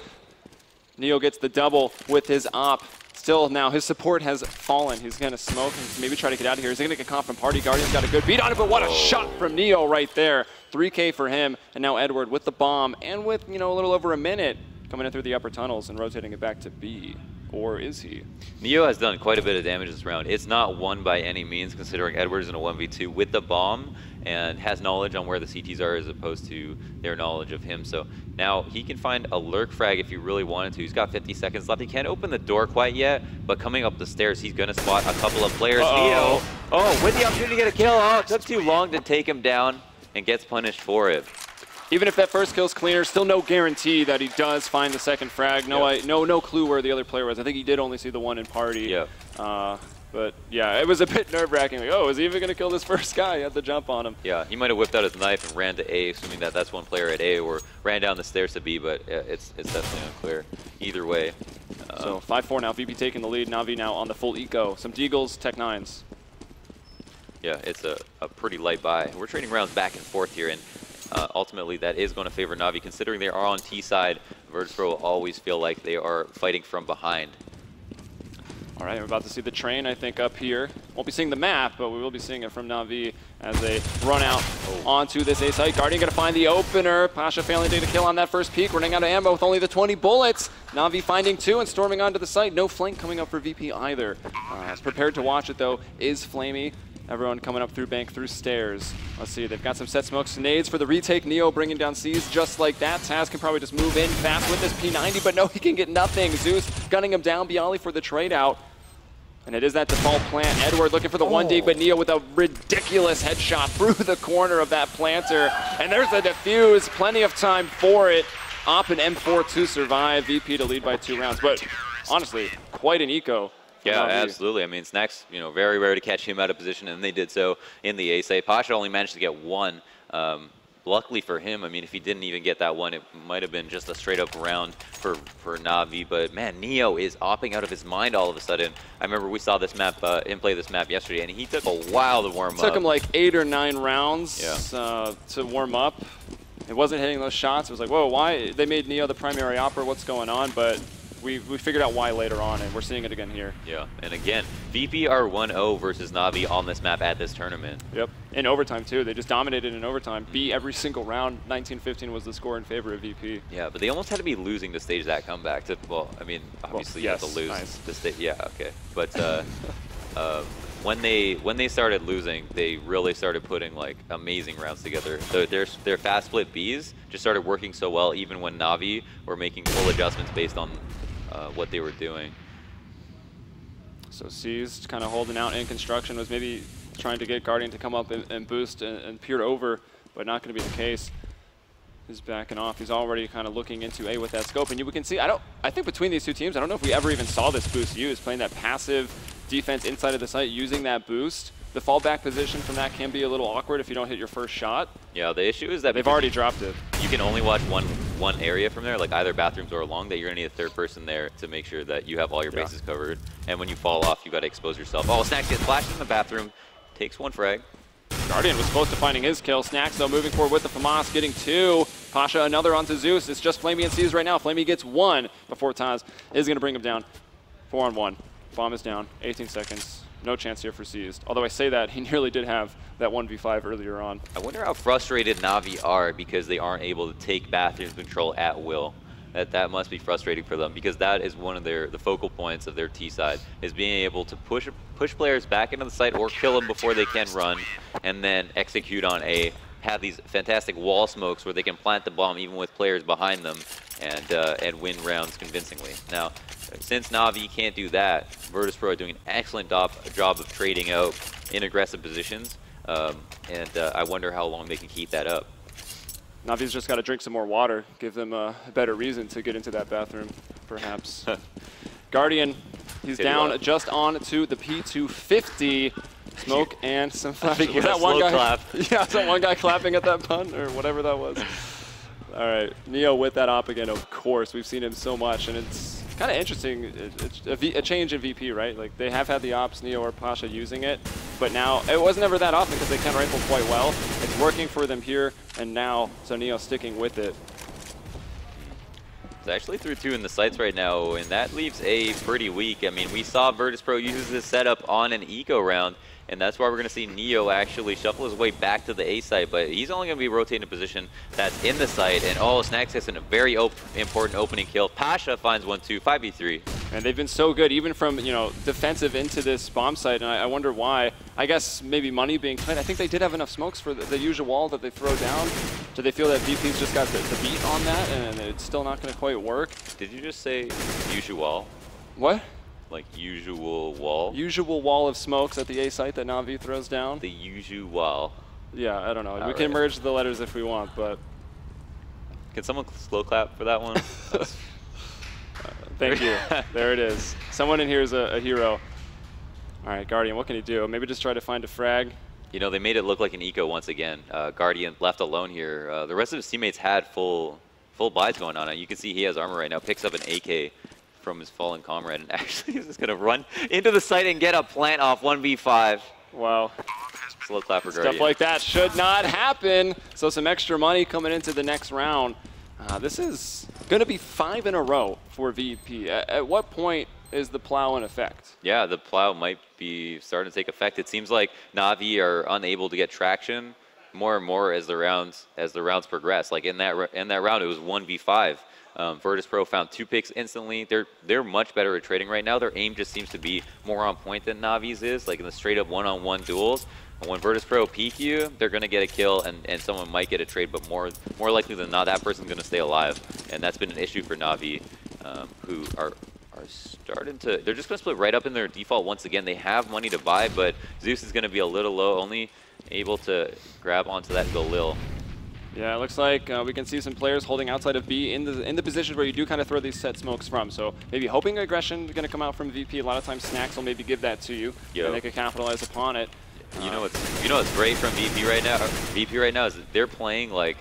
Neo gets the double with his op. Still now his support has fallen. He's going to smoke and maybe try to get out of here. He's going to get caught from party. Guardian's got a good beat on it, but what a shot from Neo right there. 3K for him, and now Edward with the bomb and with, you know, a little over a minute coming in through the upper tunnels and rotating it back to B. Or is he? Neo has done quite a bit of damage this round. It's not won by any means, considering Edwards in a 1v2 with the bomb and has knowledge on where the CTs are as opposed to their knowledge of him. So now he can find a lurk frag if he really wanted to. He's got 50 seconds left. He can't open the door quite yet, but coming up the stairs, he's going to spot a couple of players. Neo, with the opportunity to get a kill. Oh, it took too long to take him down and gets punished for it. Even if that first kill's cleaner, still no guarantee that he does find the second frag. No clue where the other player was. I think he did only see the one in party. Yeah. But yeah, it was a bit nerve-wracking. Like, oh, is he even going to kill this first guy? He had to jump on him. Yeah, he might have whipped out his knife and ran to A, assuming that that's one player at A, or ran down the stairs to B, but it's definitely unclear. Either way. So 5-4 now. VP taking the lead. Navi now on the full eco. Some Deagles, Tech 9s. Yeah, it's a pretty light buy. We're trading rounds back and forth here, and ultimately that is going to favor Navi. Considering they are on T side, Virtus.Pro will always feel like they are fighting from behind. All right, we're about to see the train, I think, up here. Won't be seeing the map, but we will be seeing it from Navi as they run out onto this A site. Guardian going to find the opener. Pasha failing to get a kill on that first peek, running out of ammo with only the 20 bullets. Navi finding 2 and storming onto the site. No flank coming up for VP either. As prepared to watch it, though, is Flamey. Everyone coming up through bank, through stairs. Let's see, they've got some set smokes, nades for the retake. Neo bringing down C's just like that. Taz can probably just move in fast with this P90, but no, he can get nothing. Zeus gunning him down, Bialy for the trade out. And it is that default plant. Edward looking for the one dig, but Neo with a ridiculous headshot through the corner of that planter. And there's a defuse, plenty of time for it. Op and M4 to survive, VP to lead by 2 rounds. But honestly, quite an eco. Yeah, absolutely. I mean, Snacks, you know, very rare to catch him out of position, and they did so in the ace. Pasha only managed to get 1. Luckily for him, I mean, if he didn't even get that 1, it might have been just a straight-up round for Na'Vi. But, man, Neo is opping out of his mind all of a sudden. I remember we saw this map, him play this map yesterday, and he took a while to warm up. It took him like 8 or 9 rounds to warm up. It wasn't hitting those shots. It was like, whoa, why? They made Neo the primary opera. What's going on? But we figured out why later on, and we're seeing it again here. Yeah, and again, VP are 1-0 versus Na'Vi on this map at this tournament. Yep, in overtime too. They just dominated in overtime. Beat every single round. 19-15 was the score in favor of VP. Yeah, but they almost had to be losing to stage that comeback. Well, I mean, obviously you have to lose to stage. Yeah, okay. But when they started losing, they really started putting like amazing rounds together. So their fast split Bs just started working so well, even when Na'Vi were making full adjustments based on what they were doing. So C's kind of holding out in construction, was maybe trying to get Guardian to come up and boost and peer over, but not going to be the case. He's backing off. He's already kind of looking into A with that scope, and you can see, I think between these two teams, I don't know if we ever even saw this boost used, playing that passive defense inside of the site, using that boost. The fallback position from that can be a little awkward if you don't hit your first shot. Yeah, the issue is that they've already dropped it. You can only watch one area from there, like either bathrooms or along, that you're gonna need a third person there to make sure that you have all your bases covered. And when you fall off, you gotta expose yourself. Oh, Snacks gets flashed in the bathroom, takes 1 frag. Guardian was close to finding his kill. Snacks though moving forward with the FAMAS, getting 2. Pasha another onto Zeus. It's just Flamey and C's right now. Flamey gets 1 before Taz is gonna bring him down. 4-on-1. Bomb is down. 18 seconds. No chance here for Seized. Although I say that, he nearly did have that 1v5 earlier on. I wonder how frustrated Na'Vi are because they aren't able to take bathroom control at will. That must be frustrating for them, because that is one of the focal points of their T side, is being able to push players back into the site or kill them before they can run, and then execute on A. Have these fantastic wall smokes where they can plant the bomb even with players behind them, and win rounds convincingly. Now, since Na'Vi can't do that, Virtus.Pro are doing an excellent job of trading out in aggressive positions, and I wonder how long they can keep that up. Navi's just got to drink some more water, give them a better reason to get into that bathroom, perhaps. Guardian, he's down just on to the P250. Smoke and some clapping. Was that one guy? Clap. Yeah, was that one guy clapping at that pun or whatever that was? All right, Neo with that op again, of course. We've seen him so much, and it's kind of interesting. It's a change in VP, right? Like, they have had the ops, Neo or Pasha using it, but now it wasn't ever that often because they can rifle quite well. It's working for them here and now, so Neo sticking with it. It's actually through 2 in the sites right now, and that leaves A pretty weak. I mean, we saw Virtus.Pro use this setup on an eco round, and that's why we're going to see Neo actually shuffle his way back to the A site, but he's only going to be rotating a position that's in the site, and Snacks gets a very important opening kill. Pasha finds 1-2, 5v3. And they've been so good, even from, defensive into this bomb site, and I wonder why. I guess maybe money being tight. I think they did have enough smokes for the usual wall that they throw down. Do they feel that VP's just got the beat on that, and it's still not going to quite work? Did you just say usual? What? Like usual wall? Usual wall of smokes at the A site that Na'Vi throws down. The usual. Yeah, I don't know. We can merge the letters if we want, but... Can someone slow clap for that one? Thank you. There it is. Someone in here is a hero. All right, Guardian, what can he do? Maybe just try to find a frag. You know, they made it look like an eco once again. Guardian left alone here. The rest of his teammates had full buys going on. You can see he has armor right now. Picks up an AK from his fallen comrade, and actually is just going to run into the site and get a plant off 1v5. Wow. Slow clap for Guardian. Stuff like that should not happen. So some extra money coming into the next round. This is going to be 5 in a row for VP. At what point is the plow in effect? Yeah, the plow might be starting to take effect. It seems like Na'Vi are unable to get traction more and more as the rounds progress. Like in that round, it was 1v5. Virtus.Pro found 2 picks instantly. They're much better at trading right now. Their aim just seems to be more on point than Navi's is, like in the straight up one-on-one duels. And when Virtus.Pro peek you, they're going to get a kill, and someone might get a trade, but more likely than not, that person's going to stay alive. And that's been an issue for Navi, who are starting to... They're just going to split right up in their default once again. They have money to buy, but Zeus is going to be a little low, only able to grab onto that Galil. Yeah, it looks like we can see some players holding outside of B in the positions where you do kind of throw these set smokes from. So maybe hoping aggression is going to come out from VP. A lot of times Snacks will maybe give that to you, and they can capitalize upon it. You know what's great from VP right now? VP right now is that they're playing like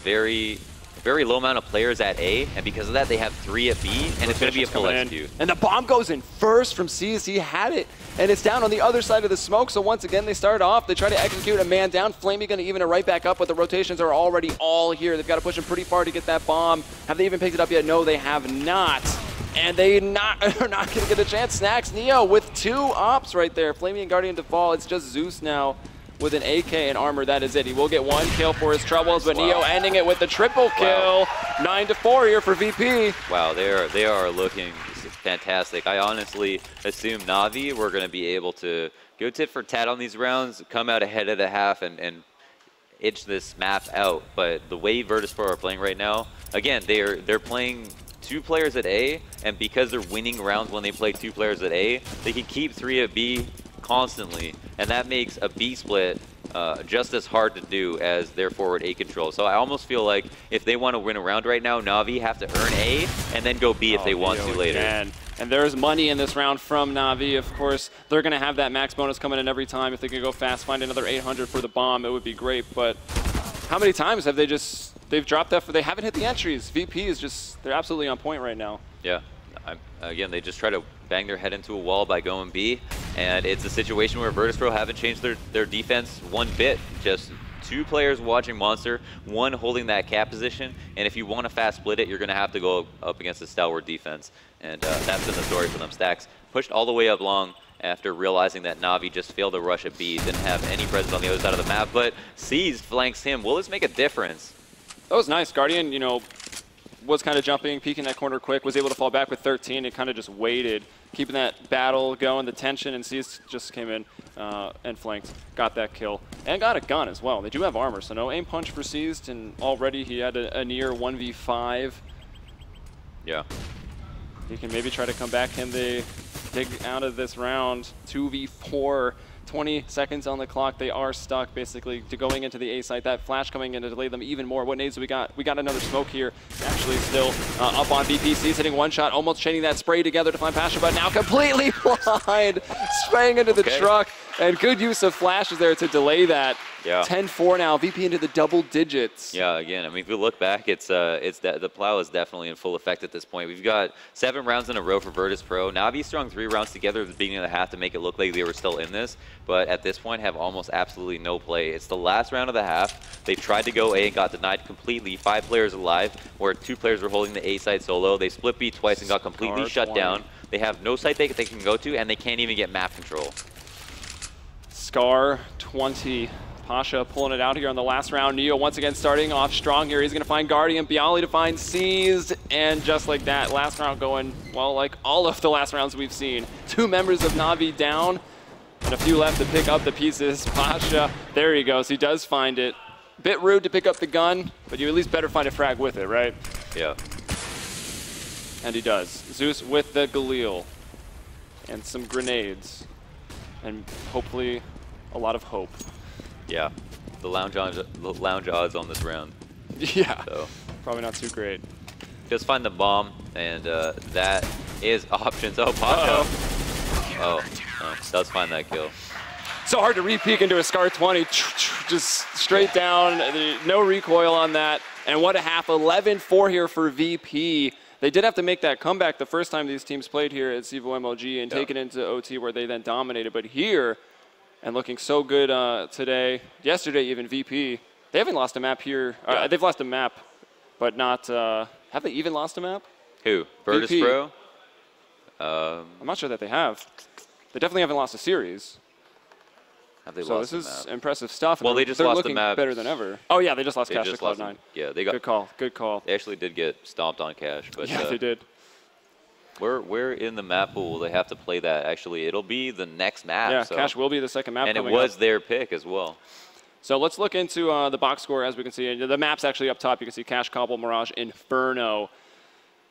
very low amount of players at A, and because of that, they have 3 at B, and it's going to be a full execute. And the bomb goes in first from C's. He had it, and it's down on the other side of the smoke. So once again, they start off. They try to execute a man down. Flamey going to even it right back up, but the rotations are already all here. They've got to push him pretty far to get that bomb. Have they even picked it up yet? No, they have not. And they are not going to get a chance. Snacks Neo with 2 ops right there. Flamey and Guardian to fall. It's just Zeus now with an AK and armor. That is it. He will get 1 kill for his troubles, but Neo ending it with the triple kill. 9-4 here for VP. Wow, they are looking fantastic. I honestly assume Navi were going to be able to go tit for tat on these rounds, come out ahead of the half, and itch this map out. But the way Virtus.Pro are playing right now, again, they're playing 2 players at A, and because they're winning rounds when they play 2 players at A, they can keep 3 at B constantly, and that makes a B split just as hard to do as their forward A control. So I almost feel like if they want to win a round right now, Navi have to earn A and then go B if they want to later. And there's money in this round from Navi. Of course, they're going to have that max bonus coming in every time. If they can go fast, find another 800 for the bomb, it would be great. But how many times have they've dropped that? They haven't hit the entries. VP is just, they're absolutely on point right now. Yeah. Again, they just try to bang their head into a wall by going B, and it's a situation where Virtus.Pro haven't changed their defense one bit. Just 2 players watching Monster, 1 holding that cap position, and if you want to fast split it, you're going to have to go up against a stalwart defense, and that's been the story for them. Stacks pushed all the way up long after realizing that Navi just failed to rush at B, didn't have any presence on the other side of the map, but Seized flanks him. Will this make a difference? That was nice. Guardian, you know, was kind of jumping, peeking that corner quick, was able to fall back with 13 and kind of just waited, keeping that battle going, the tension, and Seized just came in and flanked, got that kill, and got a gun as well. They do have armor, so no aim punch for Seized, and already he had a near 1v5. Yeah. He can maybe try to come back. Can they dig out of this round? 2v4. 20 seconds on the clock. They are stuck basically to going into the A site. That flash coming in to delay them even more. What nades do we got? We got another smoke here. Actually still up on VPC, hitting 1 shot, almost chaining that spray together to find Pasha, but now completely blind, spraying into the truck. And good use of flashes there to delay that. Yeah. 10-4 now, VP into the double digits. Yeah, again, I mean, if we look back, the plow is definitely in full effect at this point. We've got 7 rounds in a row for Virtus.Pro. Navi strung 3 rounds together at the beginning of the half to make it look like they were still in this, but at this point have almost absolutely no play. It's the last round of the half. They tried to go A and got denied completely. 5 players alive, where 2 players were holding the A side solo. They split B twice and got completely shut down. They have no site they can go to, and they can't even get map control. Scar 20. Pasha pulling it out here on the last round. Neo once again starting off strong here. He's going to find Guardian. Bialy to find Seized. And just like that, last round going, well, like all of the last rounds we've seen. 2 members of Navi down and a few left to pick up the pieces. Pasha, there he goes. He does find it. Bit rude to pick up the gun, but you at least better find a frag with it, right? Yeah. And he does. Zeus with the Galil and some grenades. And hopefully a lot of hope. Yeah, the lounge odds on this round. Yeah, so probably not too great. Just find the bomb, and that is options. Oh, Pasha. Oh, does find that kill. So hard to re-peek into a Scar 20. Just straight down, no recoil on that. And what a half, 11-4 here for VP. They did have to make that comeback the first time these teams played here at CEVO-MLG and take it into OT where they then dominated. But here, and looking so good today, yesterday even, VP, they haven't lost a map here. They've lost a map, but not, have they even lost a map? Who? Virtus.Pro? I'm not sure that they have. They definitely haven't lost a series. Have they So lost this the is map? impressive stuff. Well, they just they're lost the looking map. better than ever. Oh yeah, they just lost They Cash to just lost Cloud9. Yeah, they got. Good call. Good call. They actually did get stomped on Cash, but Yeah, they did. Where in the map pool they have to play that? Actually, it'll be the next map. Yeah, so. Cash will be the second map. And it coming was up. their pick as well. So let's look into the box score. As we can see, the map's actually up top. You can see Cash, Cobble, Mirage, Inferno.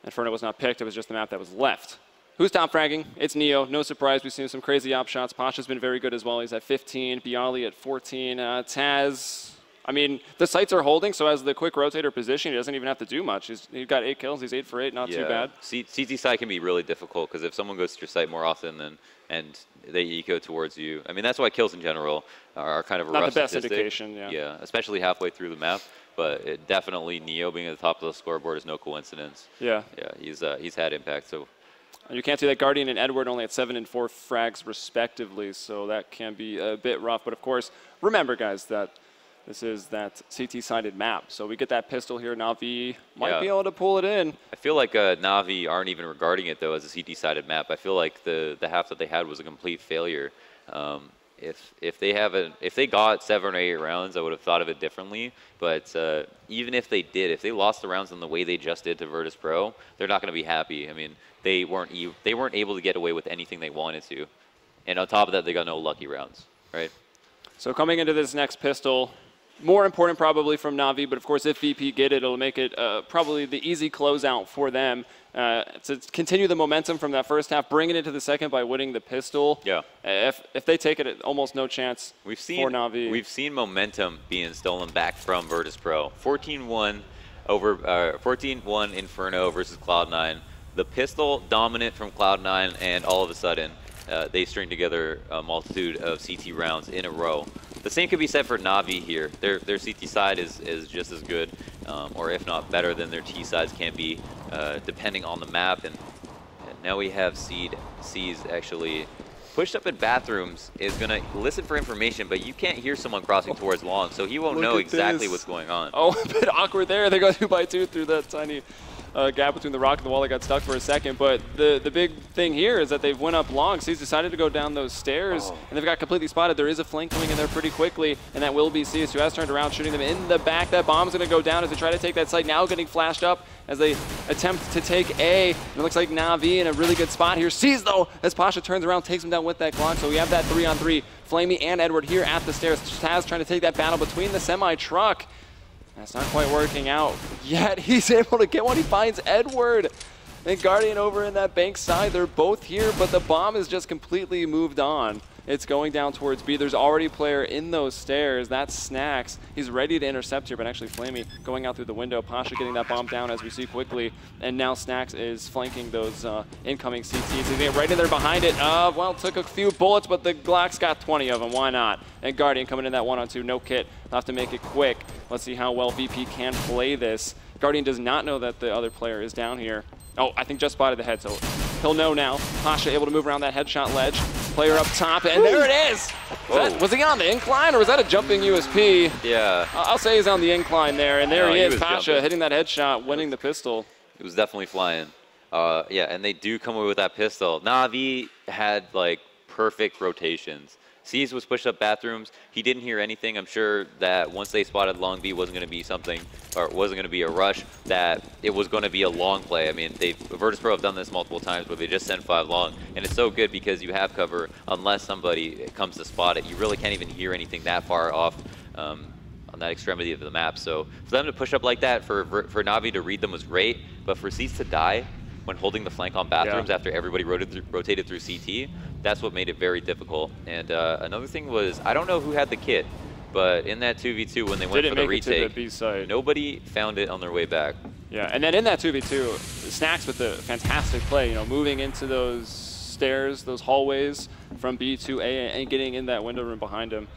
Inferno was not picked. It was just the map that was left. Who's top fragging? It's Neo. No surprise. We've seen some crazy op shots. Pasha's been very good as well. He's at 15. Bialy at 14. Taz. I mean, the sights are holding, so as the quick rotator position, he doesn't even have to do much. He's got 8 kills. He's 8 for 8. Not too bad. CT side can be really difficult because if someone goes to your site more often and they eco towards you, I mean, that's why kills in general are kind of a not rough the best statistic. indication. Yeah. Yeah, especially halfway through the map. But definitely Neo being at the top of the scoreboard is no coincidence. Yeah. Yeah, he's had impact. So. And you can't see that Guardian and Edward only at 7 and 4 frags respectively, so that can be a bit rough. But of course, remember, guys, that this is that CT-sided map. So we get that pistol here. Navi might be able to pull it in. I feel like Navi aren't even regarding it, though, as a CT-sided map. I feel like the half that they had was a complete failure. If they got 7 or 8 rounds, I would have thought of it differently. But even if they did, if they lost the rounds in the way they just did to Virtus.Pro, they're not going to be happy. I mean, they weren't able to get away with anything they wanted to, and on top of that, they got no lucky rounds, right? So coming into this next pistol, more important probably from Navi, but of course if VP get it, it'll make it probably the easy closeout for them to continue the momentum from that first half, bring it into the second by winning the pistol. Yeah. If they take it, almost no chance for Navi. We've seen momentum being stolen back from Virtus.Pro. 14-1 over 14-1 Inferno versus Cloud9. The pistol dominant from Cloud9, and all of a sudden they string together a multitude of CT rounds in a row. The same could be said for Navi here. Their CT side is just as good, or if not better than their T sides can be, depending on the map. And now we have C's actually pushed up in bathrooms, is going to listen for information, but you can't hear someone crossing towards long, so he won't know exactly what's going on. Oh, a bit awkward there. They go 2x2 through that tiny gap between the rock and the wall. They got stuck for a second, but the big thing here is that they've went up long. C's decided to go down those stairs, and they've got completely spotted. There is a flank coming in there pretty quickly, and that will be C's, who has turned around, shooting them in the back. That bomb's going to go down as they try to take that site. Now getting flashed up as they attempt to take A. And it looks like Navi in a really good spot here. C's, though, as Pasha turns around, takes him down with that Glock. So we have that 3-on-3. Flamey and Edward here at the stairs. Taz trying to take that battle between the semi-truck. That's not quite working out yet. He's able to get one. He finds Edward. And Guardian over in that bank side. They're both here, but the bomb is just completely moved on. It's going down towards B. There's already a player in those stairs. That's Snacks. He's ready to intercept here, but actually Flamey going out through the window. Pasha getting that bomb down as we see quickly. And now Snacks is flanking those incoming CTs. He's getting right in there behind it. Well, took a few bullets, but the Glock's got 20 of them. Why not? And Guardian coming in that 1-on-2. No kit. They'll have to make it quick. Let's see how well VP can play this. Guardian does not know that the other player is down here. Oh, I think just spotted the head, so he'll know now. Pasha able to move around that headshot ledge. Player up top, and there it is! Was he on the incline, or was that a jumping USP? Yeah. I'll say he's on the incline there, and there he is, Pasha jumping. hitting that headshot, winning the pistol. It was definitely flying. Yeah, and they do come away with that pistol. Navi had, like, perfect rotations. C's was pushed up bathrooms. He didn't hear anything. I'm sure that once they spotted long B wasn't going to be something, or it wasn't going to be a rush, that it was going to be a long play. I mean, Virtus.Pro have done this multiple times where they just send 5 long, and it's so good because you have cover unless somebody comes to spot it. You really can't even hear anything that far off on that extremity of the map. So for them to push up like that, for Navi to read them was great, but for C's to die when holding the flank on bathrooms after everybody rotated through CT, that's what made it very difficult. And another thing was, I don't know who had the kit, but in that 2v2 when they went for the retake, nobody found it on their way back. Yeah, and then in that 2v2, Snacks with the fantastic play, you know, moving into those stairs, those hallways from B to A, and getting in that window room behind him,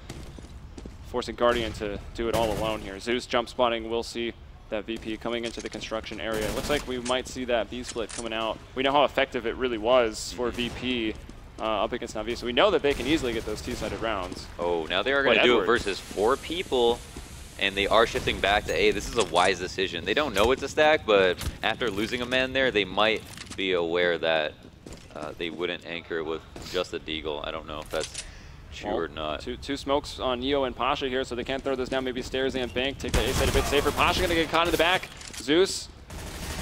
forcing Guardian to do it all alone here. Zeus jump spotting, we'll see that VP coming into the construction area. It looks like we might see that B split coming out. We know how effective it really was for VP up against Navi, so we know that they can easily get those T-sided rounds. Oh, now they are going to do it versus 4 people, and they are shifting back to A. This is a wise decision. They don't know it's a stack, but after losing a man there, they might be aware that they wouldn't anchor with just a deagle. I don't know if that's True or not. Two smokes on Neo and Pasha here, so they can't throw this down. Maybe stairs and bank. Take the A side a bit safer. Pasha gonna get caught in the back. Zeus,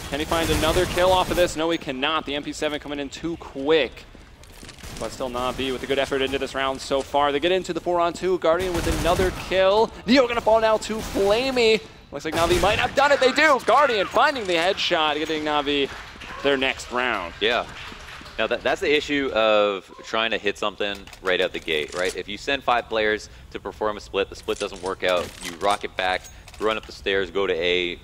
can he find another kill off of this? No, he cannot. The MP7 coming in too quick. But still Na'Vi with a good effort into this round so far. They get into the 4-on-2. Guardian with another kill. Neo gonna fall now to Flamey. Looks like Na'Vi might have done it. They do. Guardian finding the headshot, getting Na'Vi their next round. Yeah. Now that's the issue of trying to hit something right out the gate, right? If you send 5 players to perform a split, the split doesn't work out, you rocket back, run up the stairs, go to A,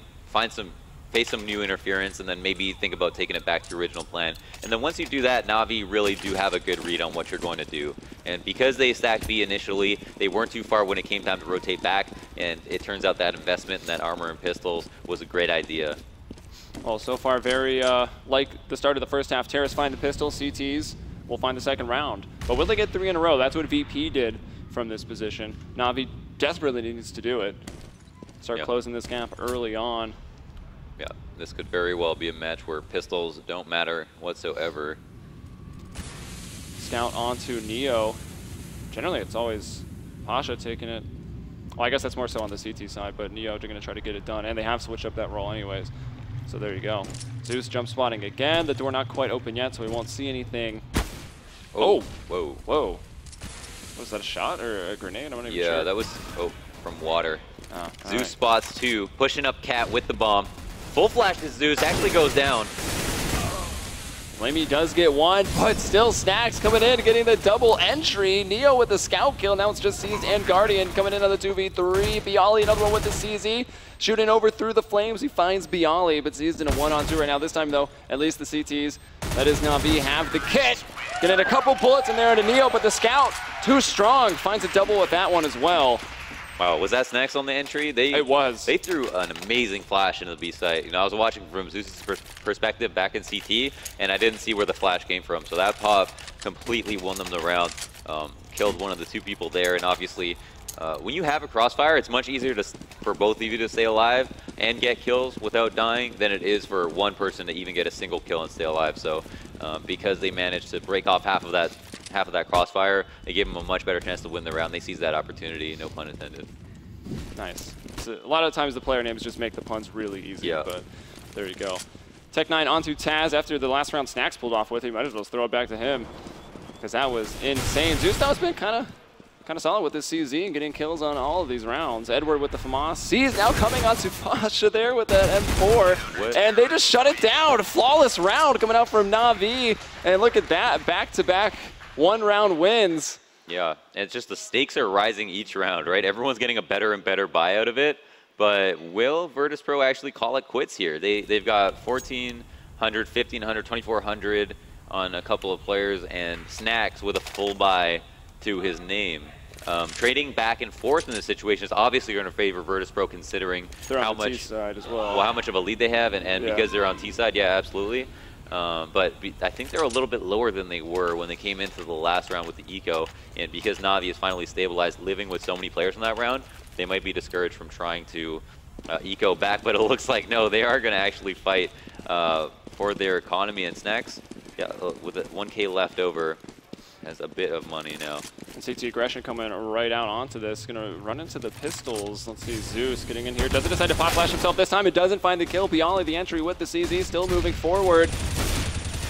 face some new interference, and then maybe think about taking it back to the original plan. And then once you do that, Na'Vi really do have a good read on what you're going to do. And because they stacked B initially, they weren't too far when it came time to rotate back, and it turns out that investment in that armor and pistols was a great idea. Well, so far very like the start of the first half. Terrace find the pistol, CTs will find the second round. But will they get 3 in a row? That's what VP did from this position. Na'Vi desperately needs to do it. Start closing this gap early on. Yeah, this could very well be a match where pistols don't matter whatsoever. Scout onto Neo. Generally, it's always Pasha taking it. Well, I guess that's more so on the CT side, but Neo are going to try to get it done. And they have switched up that role anyways. So there you go. Zeus jump spotting again. The door not quite open yet, so we won't see anything. Oh! Whoa. Whoa. Was that a shot or a grenade? I'm not even sure. Yeah, that was from water. Oh, Zeus spots 2, pushing up Cat with the bomb. Full flash to Zeus, actually goes down. Flamey does get 1, but still Snacks coming in, getting the double entry. Neo with the scout kill. Now it's just Seized and Guardian coming in on the 2v3. Bialy, another one with the CZ. Shooting over through the flames. He finds Bialy, but Seized in a 1-on-2 right now. This time, though, at least the CTs, that is Na'Vi, have the kit. Getting a couple bullets in there into Neo, but the scout, too strong. Finds a double with that one as well. Wow, was that Snacks on the entry? It was. They threw an amazing flash into the B site. You know, I was watching from Zeus's perspective back in CT, and I didn't see where the flash came from. So that pop completely won them the round. Killed one of the 2 people there, and obviously, when you have a crossfire, it's much easier for both of you to stay alive and get kills without dying than it is for one person to even get a single kill and stay alive. So, because they managed to break off half of that crossfire, they gave them a much better chance to win the round. They seized that opportunity, no pun intended. Nice. So a lot of times the player names just make the puns really easy, but there you go. Tech9 onto Taz after the last round Snacks pulled off with him. Might as well throw it back to him because that was insane. Zeus has been kind of solid with this CZ and getting kills on all of these rounds. Edward with the FAMAS. C's now coming onto Pasha there with that M4. And they just shut it down. Flawless round coming out from Na'Vi. And look at that, back-to-back 1-round wins. Yeah, and it's just the stakes are rising each round, right? Everyone's getting a better and better buy out of it. But will Virtus.Pro actually call it quits here? They've got 1,400, 1,500, 2,400 on a couple of players, and Snacks with a full buy to his name. Trading back and forth in this situation is obviously going to favor Virtus.Pro, considering how much T-side as well. How much of a lead they have, and because they're on T side, yeah, absolutely. But I think they're a little bit lower than they were when they came into the last round with the eco, and because Na'Vi is finally stabilized, living with so many players in that round, they might be discouraged from trying to eco back. But it looks like no, they are going to actually fight for their economy. And Snacks, yeah, with 1K left over, has a bit of money now. And CT Aggression coming right out onto this. Going to run into the pistols. Let's see, Zeus getting in here. Doesn't decide to pop flash himself this time. It doesn't find the kill. Bialy the entry with the CZ, still moving forward.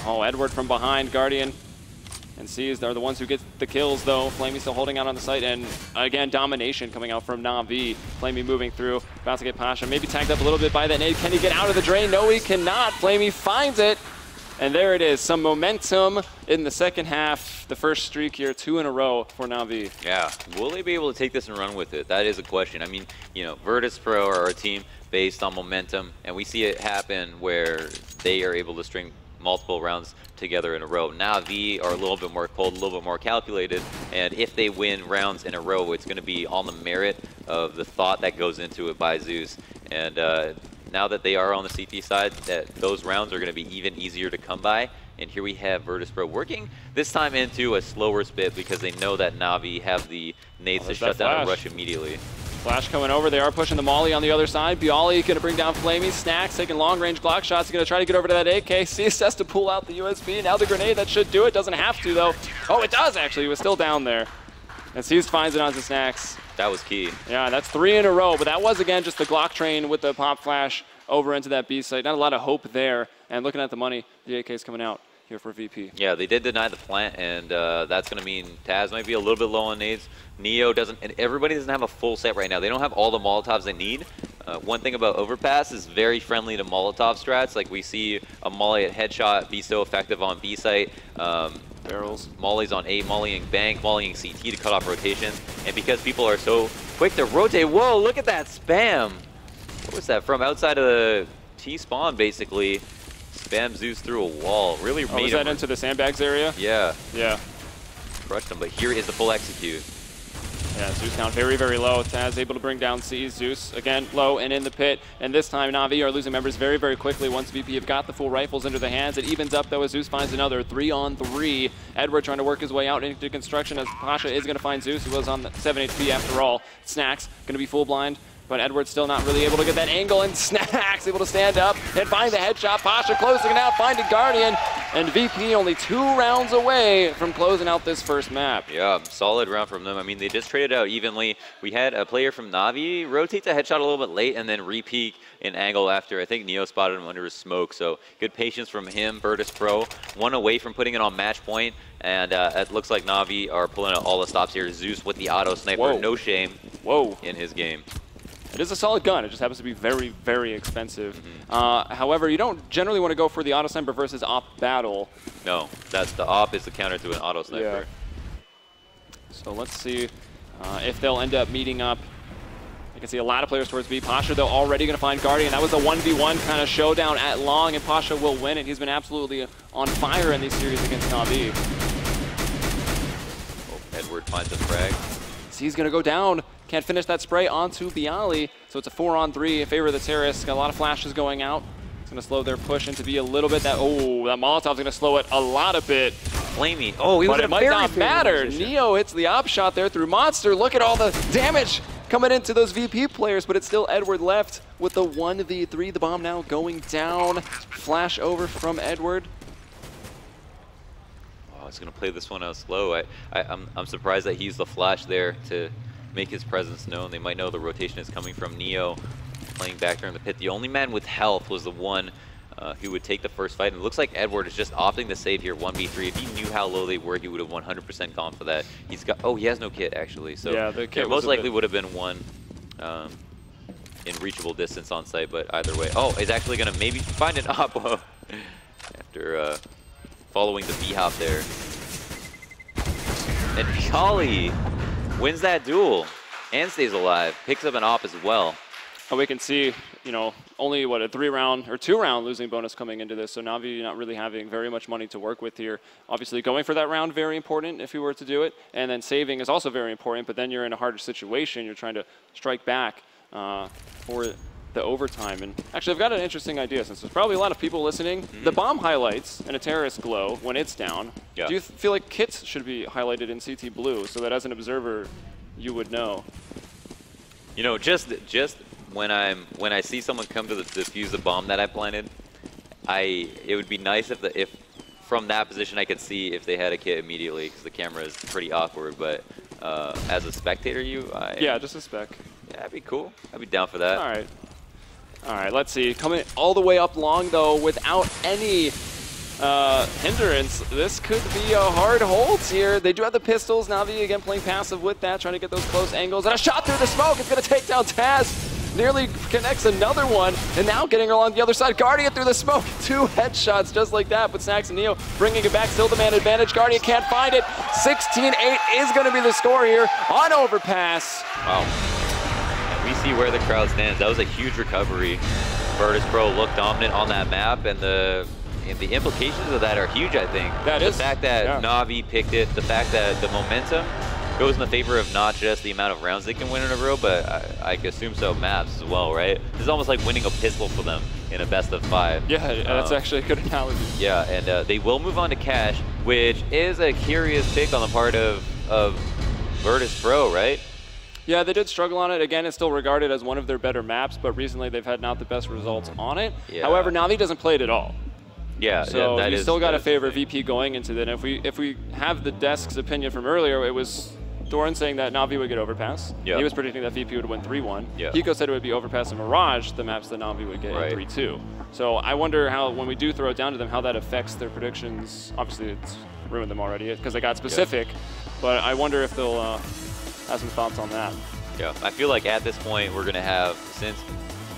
Oh, Edward from behind. Guardian and Seized are the ones who get the kills, though. Flamey still holding out on the site. And again, domination coming out from Na'Vi. Flamey moving through. About to get Pasha. Maybe tagged up a little bit by that nade. Can he get out of the drain? No, he cannot. Flamey finds it. And there it is, some momentum in the second half. The first streak here, 2 in a row for Na'Vi. Yeah, will they be able to take this and run with it? That is a question. I mean, you know, Virtus.Pro are a team based on momentum, and we see it happen where they are able to string multiple rounds together in a row. Na'Vi are a little bit more cold, a little bit more calculated, and if they win rounds in a row, it's going to be on the merit of the thought that goes into it by Zeus. And now that they are on the CT side, that those rounds are going to be even easier to come by. And here we have Virtus.Pro working this time into a slower spit because they know that Na'Vi have the nades to shut down and rush immediately. Flash coming over. They are pushing the molly on the other side. Bialy going to bring down Flamey. Snacks taking long-range Glock shots. He's going to try to get over to that AK. Seized has to pull out the USB. Now the grenade. That should do it. Doesn't have to, though. Oh, it does, actually. He was still down there. And Seized finds it onto Snacks. That was key. Yeah, that's 3 in a row, but that was, again, just the Glock train with the pop flash over into that B site. Not a lot of hope there. And looking at the money, the AK is coming out here for VP. Yeah, they did deny the plant, and that's going to mean Taz might be a little bit low on nades. Neo doesn't, and everybody doesn't have a full set right now. They don't have all the Molotovs they need. One thing about Overpass is very friendly to Molotov strats. Like we see a molly at headshot be so effective on B site. Barrels. Molly's on A, mollying bank, mollying CT to cut off rotations. And because people are so quick to rotate, whoa, look at that spam. What was that from outside of the T-spawn, basically? Spam Zeus through a wall. Really made was that into the sandbags area? Yeah. Yeah. Crushed him, but here is the full execute. Yeah, Zeus down very, very low. Taz able to bring down C. Zeus again low and in the pit. And this time Na'Vi are losing members very, very quickly once VP have got the full rifles into the hands. It evens up though as Zeus finds another 3-on-3. Edward trying to work his way out into construction as Pasha is going to find Zeus, who was on 7 HP after all. Snacks going to be full blind. But Edward's still not really able to get that angle, and Snacks able to stand up and find the headshot. Pasha closing it out, finding Guardian, and VP only 2 rounds away from closing out this first map. Yeah, solid round from them. I mean, they just traded out evenly. We had a player from Na'Vi rotate the headshot a little bit late and then re-peek in angle after I think Neo spotted him under his smoke. So good patience from him. Virtus.Pro, 1 away from putting it on match point. And it looks like Na'Vi are pulling out all the stops here. Zeus with the auto sniper, Whoa. no shame Whoa. in his game. It is a solid gun. It just happens to be very, very expensive. However, you don't generally want to go for the auto sniper versus op battle. No, that's the op is the counter to an auto sniper. Yeah. So let's see if they'll end up meeting up. You can see a lot of players towards B. Pasha, though, already going to find Guardian. That was a 1v1 kind of showdown at long, and Pasha will win it. He's been absolutely on fire in these series against Na'Vi. Oh, Edward finds a frag. He's going to go down. Can't finish that spray onto Bialy. So it's a 4-on-3 in favor of the Terrorists. Got a lot of flashes going out. It's going to slow their push into B a little bit. That Molotov's going to slow it a lot of bit. Flamey. Oh, he was But in it a might very not favorable matter. position. Neo hits the op shot there through Monster. Look at all the damage coming into those VP players, but it's still Edward left with the 1v3. The bomb now going down. Flash over from Edward. Oh, he's going to play this one out slow. I'm surprised that he used the flash there to make his presence known. They might know the rotation is coming from Neo playing back there in the pit. The only man with health was the one who would take the first fight. And it looks like Edward is just opting to save here 1v3. If he knew how low they were, he would have 100% gone for that. He's got, oh, he has no kit actually. So yeah, the kit there most likely would have been one in reachable distance on site, but either way. Oh, he's actually going to maybe find an op after following the B-hop there. And Kali wins that duel and stays alive, picks up an op as well. And we can see, you know, only what, a 3-round or 2-round losing bonus coming into this. So Na'Vi not really having very much money to work with here. Obviously going for that round, very important if you were to do it. And then saving is also very important, but then you're in a harder situation. You're trying to strike back for the overtime. And actually, I've got an interesting idea since there's probably a lot of people listening. The bomb highlights in a terrorist glow when it's down. Yeah. Do you feel like kits should be highlighted in CT blue so that as an observer, you would know? You know, just when I see someone come to defuse the bomb that I planted, it would be nice if from that position I could see if they had a kit immediately, because the camera is pretty awkward. But as a spectator, Yeah, just a spec. Yeah, that'd be cool. I'd be down for that. All right, let's see. Coming all the way up long, though, without any hindrance. This could be a hard hold here. They do have the pistols. Na'Vi, again, playing passive with that, trying to get those close angles. And a shot through the smoke. It's going to take down Taz. Nearly connects another one. And now getting along the other side. Guardian through the smoke. 2 headshots just like that. But Snacks and Neo bringing it back. Still the man advantage. Guardian can't find it. 16-8 is going to be the score here on Overpass. Wow. We see where the crowd stands. That was a huge recovery. Virtus.Pro looked dominant on that map, and the implications of that are huge, I think. The fact that Na'Vi picked it, the fact that the momentum goes in the favor of not just the amount of rounds they can win in a row, but I assume so maps as well, right? This is almost like winning a pistol for them in a best of 5. Yeah, that's actually a good analogy. Yeah, and they will move on to Cash, which is a curious pick on the part of Virtus.Pro, right? Yeah, they did struggle on it. Again, it's still regarded as one of their better maps, but recently they've had not the best results on it. Yeah. However, Na'Vi doesn't play it at all. Yeah, so yeah, you still got to favor VP going into that. If we have the desk's opinion from earlier, it was Doran saying that Na'Vi would get Overpass. Yeah. He was predicting that VP would win 3-1. Yeah. Hiko said it would be Overpass and Mirage, the maps that Na'Vi would get Right. in 3-2. So I wonder how, when we do throw it down to them, how that affects their predictions. Obviously, it's ruined them already because they got specific, but I wonder if they'll have some thoughts on that. Yeah, I feel like at this point we're going to have, since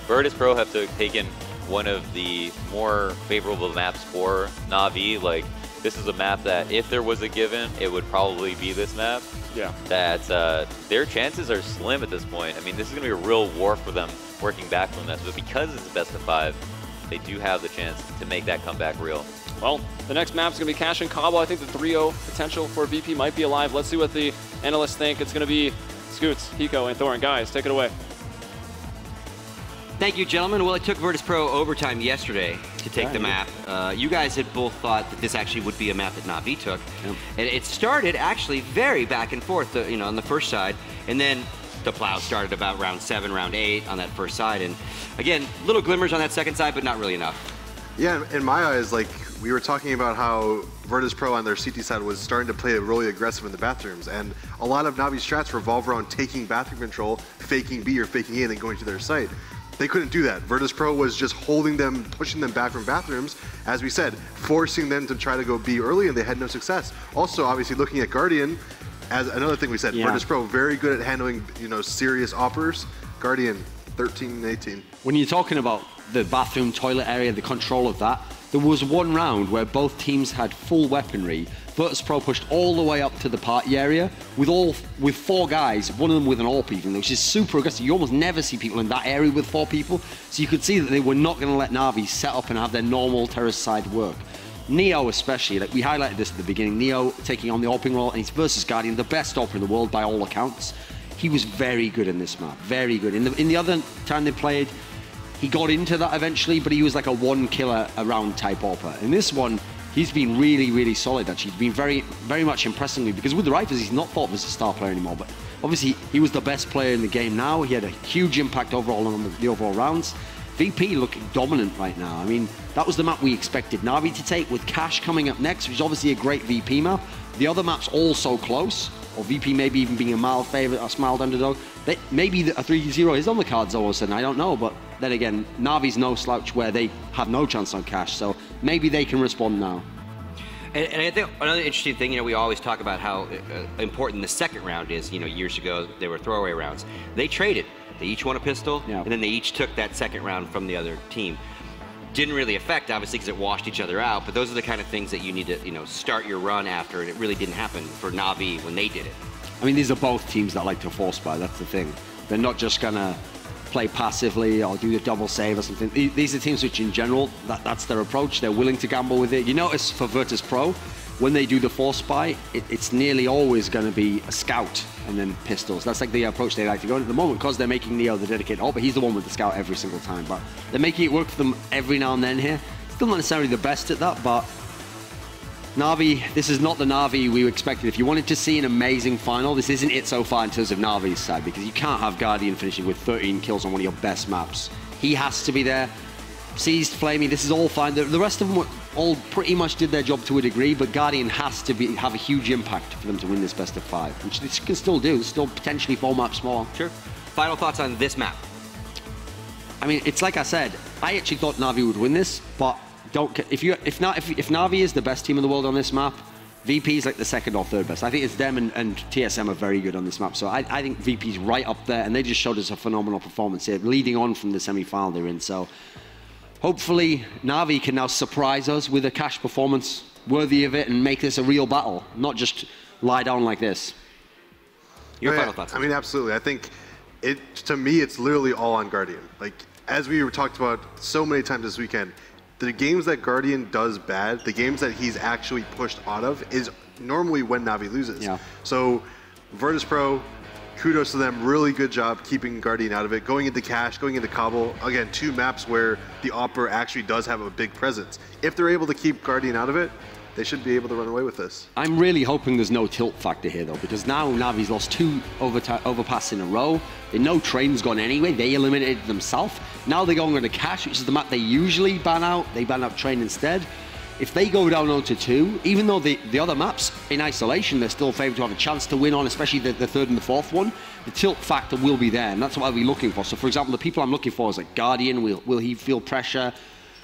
Virtus.Pro have taken one of the more favorable maps for Na'Vi, like this is a map that if there was a given, it would probably be this map. Yeah. That their chances are slim at this point. I mean, this is going to be a real war for them working back from this, but because it's a best of 5, they do have the chance to make that comeback real. Well, the next map's going to be Cash and Cobble. I think the 3-0 potential for VP might be alive. Let's see what the analysts think. It's going to be Scoots, Hiko, and Thorin. Guys, take it away. Thank you, gentlemen. Well, it took Virtus.Pro overtime yesterday to take the map. You guys had both thought that this actually would be a map that Na'Vi took. Yep. And it started actually very back and forth, you know, on the first side. And then the plow started about round 7, round 8 on that first side. And again, little glimmers on that second side, but not really enough. Yeah, in my eyes, like we were talking about how Virtus.Pro on their CT side was starting to play really aggressive in the bathrooms, and a lot of Na'Vi's strats revolve around taking bathroom control, faking B or faking A, and then going to their site. They couldn't do that. Virtus.Pro was just holding them, pushing them back from bathrooms, as we said, forcing them to try to go B early, and they had no success. Also, obviously, looking at Guardian, as another thing we said, Virtus.Pro very good at handling, you know, serious oppers. Guardian, 13 and 18. When you're talking about the bathroom, toilet area, the control of that, there was one round where both teams had full weaponry. Virtus.Pro pushed all the way up to the party area with 4 guys, one of them with an AWP even, which is super aggressive. You almost never see people in that area with 4 people. So you could see that they were not going to let Na'Vi set up and have their normal terrorist side work. Neo especially, like we highlighted this at the beginning, Neo taking on the AWPing role, and he's versus Guardian, the best AWPer in the world by all accounts. He was very good in this map, very good. In the other time they played, he got into that eventually, but he was like a 1 killer a round type AWPer. In this one, he's been really, really solid actually. He's been very, very much impressing me because with the Rifles, he's not thought of as a star player anymore, but obviously he was the best player in the game now. He had a huge impact overall on the overall rounds. VP looking dominant right now. I mean, that was the map we expected Na'Vi to take, with Cash coming up next, which is obviously a great VP map. The other maps all so close, or VP maybe even being a mild favorite, a mild underdog. Maybe a 3-0 is on the cards all of a sudden, I don't know, but then again, Na'Vi's no slouch where they have no chance on Cash, so maybe they can respond now. And I think another interesting thing, you know, we always talk about how important the second round is. You know, years ago, they were throwaway rounds. They traded. They each won a pistol, and then they each took that second round from the other team. Didn't really affect, obviously, because it washed each other out, but those are the kind of things that you need to, you know, start your run after, and it really didn't happen for Na'Vi when they did it. I mean, these are both teams that like to force buy, that's the thing. They're not just gonna play passively or do the double save or something. These are teams which, in general, that's their approach. They're willing to gamble with it. You notice for Virtus.Pro, when they do the force buy, it's nearly always going to be a scout and then pistols. That's like the approach they like to go in at the moment, because they're making Neo the dedicated but he's the one with the scout every single time. But they're making it work for them every now and then here. Still not necessarily the best at that, but Na'Vi, this is not the Na'Vi we expected. If you wanted to see an amazing final, this isn't it so far in terms of Na'Vi's side, because you can't have Guardian finishing with 13 kills on one of your best maps. He has to be there. Seized, Flamey, this is all fine. The rest of them all pretty much did their job to a degree, but Guardian has to have a huge impact for them to win this best of 5, which they can still do. Still potentially 4 maps more. Sure. Final thoughts on this map? I mean, it's like I said, I actually thought Na'Vi would win this, but if Na'Vi is the best team in the world on this map, VP is like the 2nd or 3rd best. I think it's them and TSM are very good on this map, so I think VP's right up there, and they just showed us a phenomenal performance here, leading on from the semi-final they're in. So hopefully Na'Vi can now surprise us with a Cash performance worthy of it and make this a real battle, not just lie down like this. Your final thoughts? I mean, absolutely. I think to me, it's literally all on Guardian. Like, as we talked about so many times this weekend, the games that Guardian does bad, the games that he's actually pushed out of, is normally when Na'Vi loses. Yeah. So Virtus.Pro, kudos to them. Really good job keeping Guardian out of it. Going into Cash, going into Cobble. Again, 2 maps where the AWPer actually does have a big presence. If they're able to keep Guardian out of it, they should be able to run away with this. I'm really hoping there's no tilt factor here, though, because now Na'Vi's lost 2 overpass in a row. They know Train's gone anyway. They eliminated themselves. Now they're going on to Cash, which is the map they usually ban out. They ban out Train instead. if they go down 0-2, even though the other maps in isolation, they're still favored to have a chance to win on, especially the third and the fourth one, the tilt factor will be there, and that's what I'll be looking for. So for example, the people I'm looking for is like Guardian, will he feel pressure?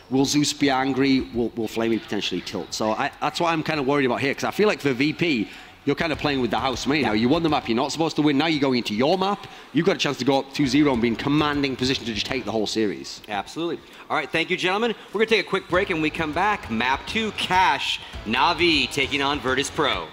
Will Zeus be angry? Will Flamey potentially tilt? So that's what I'm kind of worried about here, because I feel like for VP, you're kind of playing with the house money now. You won the map you're not supposed to win. Now you're going into your map. You've got a chance to go up 2-0 and be in commanding position to just take the whole series. Absolutely. All right, thank you, gentlemen. We're going to take a quick break, and when we come back, Map 2, Cash, Na'Vi taking on Virtus.Pro.